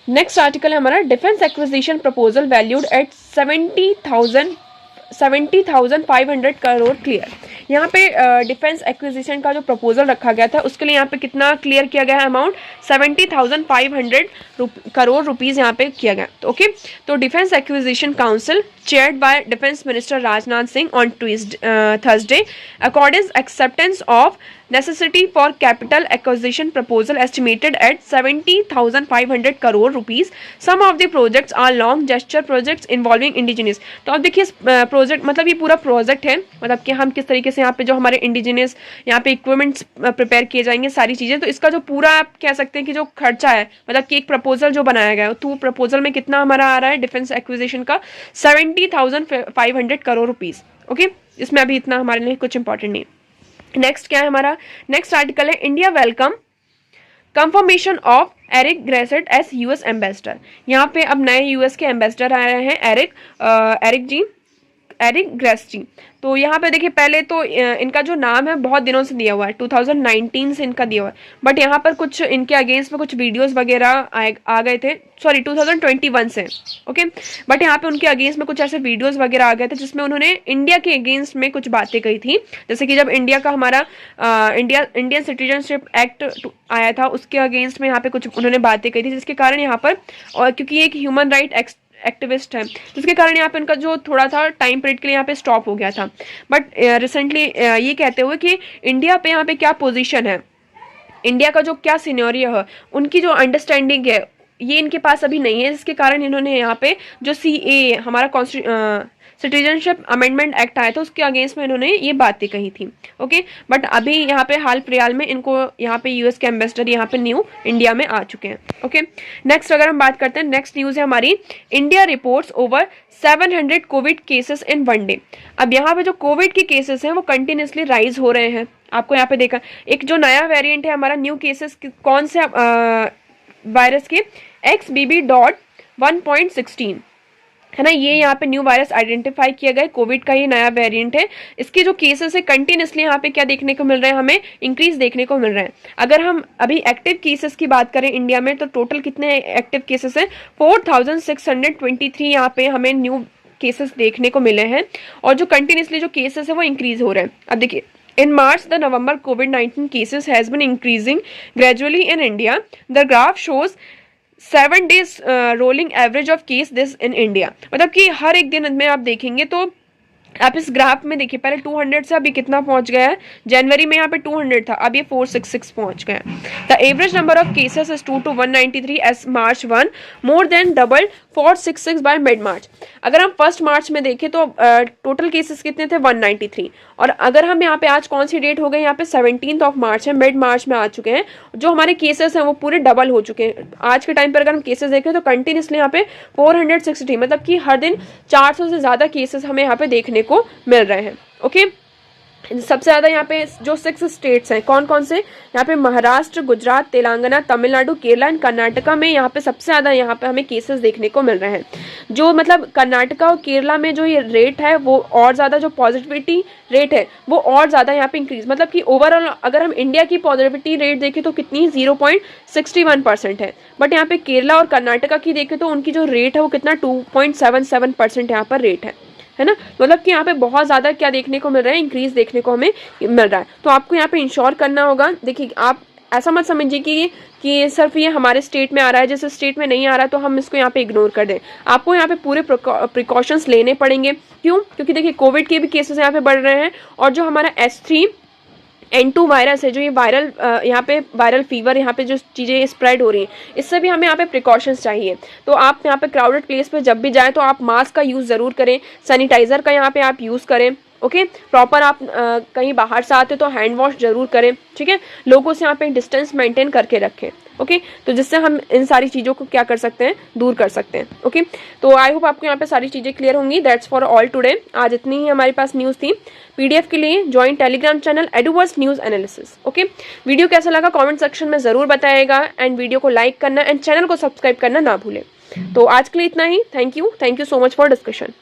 [SPEAKER 1] नेक्स्ट आर्टिकल है हमारा defence acquisition proposal valued at 70,500 crore clear. यहाँ पे डिफेंस एक्विजिशन का जो प्रपोजल रखा गया था उसके लिए यहाँ पे कितना क्लियर किया गया है, अमाउंट 70,500 करोड़ रुपीज़ यहाँ पे किया गया। तो ओके, तो defence acquisition council chaired by Defense Minister Rajnath Singh on Thursday, according acceptance of necessity for capital acquisition proposal estimated at 70,500 crore rupees. Some of the projects are long gesture projects involving indigenous. तो अब देखिए project मतलब ये पूरा project है, मतलब कि हम किस तरीके से यहाँ पे जो हमारे इंडिजिनियस यहाँ पे इक्विपमेंट्स प्रिपेयर किए जाएंगे सारी चीज़ें, तो इसका जो पूरा आप कह सकते हैं कि जो खर्चा है, मतलब कि एक प्रपोजल जो बनाया गया है, तो प्रपोजल में कितना हमारा आ रहा है डिफेंस एक्विजिशन का 70,500 करोड़ रुपीज़। ओके, इसमें अभी इतना हमारे लिए कुछ इंपॉर्टेंट नहीं। नेक्स्ट क्या है हमारा, नेक्स्ट आर्टिकल है India welcome confirmation of Eric Garcetti as US ambassador. यहाँ पे अब नए यूएस के एम्बेसडर आए हैं एरिक ग्रेस जी। तो यहाँ पे देखिए पहले तो इनका जो नाम है बहुत दिनों से दिया हुआ है, 2019 से इनका दिया हुआ है, बट यहाँ पर कुछ इनके अगेंस्ट में कुछ वीडियोस वगैरह आ गए थे, सॉरी 2021 से। ओके, बट यहाँ पे उनके अगेंस्ट में कुछ ऐसे वीडियोस वगैरह आ गए थे जिसमें उन्होंने इंडिया के अगेंस्ट में कुछ बातें कही थी, जैसे कि जब इंडिया का हमारा इंडियन सिटीजनशिप एक्ट आया था उसके अगेंस्ट में यहाँ पे कुछ उन्होंने बातें कही थी, जिसके कारण यहाँ पर, और क्योंकि ये एक ह्यूमन राइट एक्टिविस्ट है, जिसके कारण यहाँ पे उनका जो थोड़ा था टाइम पीरियड के लिए यहाँ पे स्टॉप हो गया था। बट रिसेंटली ये कहते हुए कि इंडिया पे यहाँ पे क्या पोजीशन है, इंडिया का जो क्या सिनेरियो है, उनकी जो अंडरस्टैंडिंग है ये इनके पास अभी नहीं है, जिसके कारण इन्होंने यहाँ पे जो CAA हमारा सिटीजनशिप अमेंडमेंट एक्ट आया था उसके अगेंस्ट में इन्होंने ये बातें कही थी। ओके, बट अभी यहाँ पे हाल फिलहाल में इनको यहाँ पे यूएस के एम्बेसडर यहाँ पे न्यू इंडिया में आ चुके हैं। ओके, नेक्स्ट अगर हम बात करते हैं, नेक्स्ट न्यूज़ है हमारी India reports over 700 Covid cases in one day. अब यहाँ पे जो कोविड के केसेस हैं वो कंटिन्यूसली राइज हो रहे हैं। आपको यहाँ पे देखा एक जो नया वेरिएंट है हमारा, न्यू केसेस कौन से वायरस के, XBB.1.16 है ना, ये यहाँ पे न्यू वायरस आइडेंटिफाई किया गया है, कोविड का ये नया वेरिएंट है। इसके जो केसेस है कंटिन्यूसली यहाँ पे क्या देखने को मिल रहे हैं, हमें इंक्रीज देखने को मिल रहे हैं। अगर हम अभी एक्टिव केसेस की बात करें इंडिया में, तो टोटल कितने एक्टिव केसेस हैं, 4623 यहाँ पे हमें न्यू केसेस देखने को मिले हैं, और जो कंटिन्यूसली जो केसेस है वो इंक्रीज हो रहे हैं। अब देखिए in March the November COVID-19 cases has been increasing gradually in India. The graph shows 7 days rolling average of case this in India। मतलब कि हर एक दिन में आप देखेंगे तो आप इस ग्राफ में देखिए पहले 200 से अभी कितना पहुंच गया है, जनवरी में यहाँ पे 200 था, अब ये 466 पहुंच गया। The average number of cases is 2 to 193 as March 1, more than double 466 by mid March. अगर हम फर्स्ट मार्च में देखें तो टोटल केसेस कितने थे, 193, और अगर हम यहाँ पे आज कौन सी डेट हो गई, यहाँ पे 17 ऑफ मार्च है, मिड मार्च में आ चुके हैं, जो हमारे केसेस हैं वो पूरे डबल हो चुके हैं। आज के टाइम पर अगर हम केसेस देखें तो कंटिन्यूसली यहाँ पे 460, मतलब कि हर दिन 400 से ज़्यादा केसेस हमें यहाँ पे देखने को मिल रहे हैं। ओके, सबसे ज्यादा यहाँ पे जो 6 स्टेट्स हैं कौन कौन से, यहाँ पे महाराष्ट्र, गुजरात, तेलंगाना, तमिलनाडु, केरला एंड कर्नाटका में यहाँ पे सबसे ज्यादा यहाँ पे हमें केसेस देखने को मिल रहे हैं। जो मतलब कर्नाटका और केरला में जो ये रेट है वो और ज्यादा, जो पॉजिटिविटी रेट है वो और ज्यादा यहाँ पे इंक्रीज, मतलब कि ओवरऑल अगर हम इंडिया की पॉजिटिविटी रेट देखें तो कितनी 0.61% है, बट यहाँ पे केरला और कर्नाटका की देखें तो उनकी जो रेट है वो कितना 2.77% यहाँ पर रेट है ना। मतलब कि यहाँ पे बहुत ज़्यादा क्या देखने को मिल रहा है, इंक्रीज देखने को हमें मिल रहा है। तो आपको यहाँ पे इंश्योर करना होगा। देखिए आप ऐसा मत समझिए कि सिर्फ ये हमारे स्टेट में आ रहा है, जैसे स्टेट में नहीं आ रहा है तो हम इसको यहाँ पे इग्नोर कर दें। आपको यहाँ पे पूरे प्रिकॉशंस लेने पड़ेंगे। क्यों? क्योंकि देखिए कोविड के भी केसेस यहाँ पे बढ़ रहे हैं, और जो हमारा H3N2 वायरस है, जो ये वायरल यहाँ पे वायरल फीवर यहाँ पे जो चीज़ें स्प्रेड हो रही हैं, इससे भी हमें यहाँ पे प्रिकॉशंस चाहिए। तो आप यहाँ पे क्राउडेड प्लेस पे जब भी जाएं तो आप मास्क का यूज़ ज़रूर करें, सैनिटाइज़र का यहाँ पे आप यूज़ करें। ओके, प्रॉपर आप कहीं बाहर से आते तो हैंड वॉश जरूर करें, ठीक है। लोगों से यहाँ पे डिस्टेंस मेंटेन करके रखें। ओके, तो जिससे हम इन सारी चीज़ों को क्या कर सकते हैं, दूर कर सकते हैं। ओके, तो आई होप आपको यहाँ पे सारी चीज़ें क्लियर होंगी। That's for all today. आज इतनी ही हमारे पास न्यूज़ थी। PDF के लिए join Telegram channel Eduverse news analysis. Okay, video कैसा लगा कमेंट सेक्शन में ज़रूर बताइएगा, एंड वीडियो को लाइक करना एंड चैनल को सब्सक्राइब करना ना भूलें। तो आज के लिए इतना ही। Thank you so much for discussion.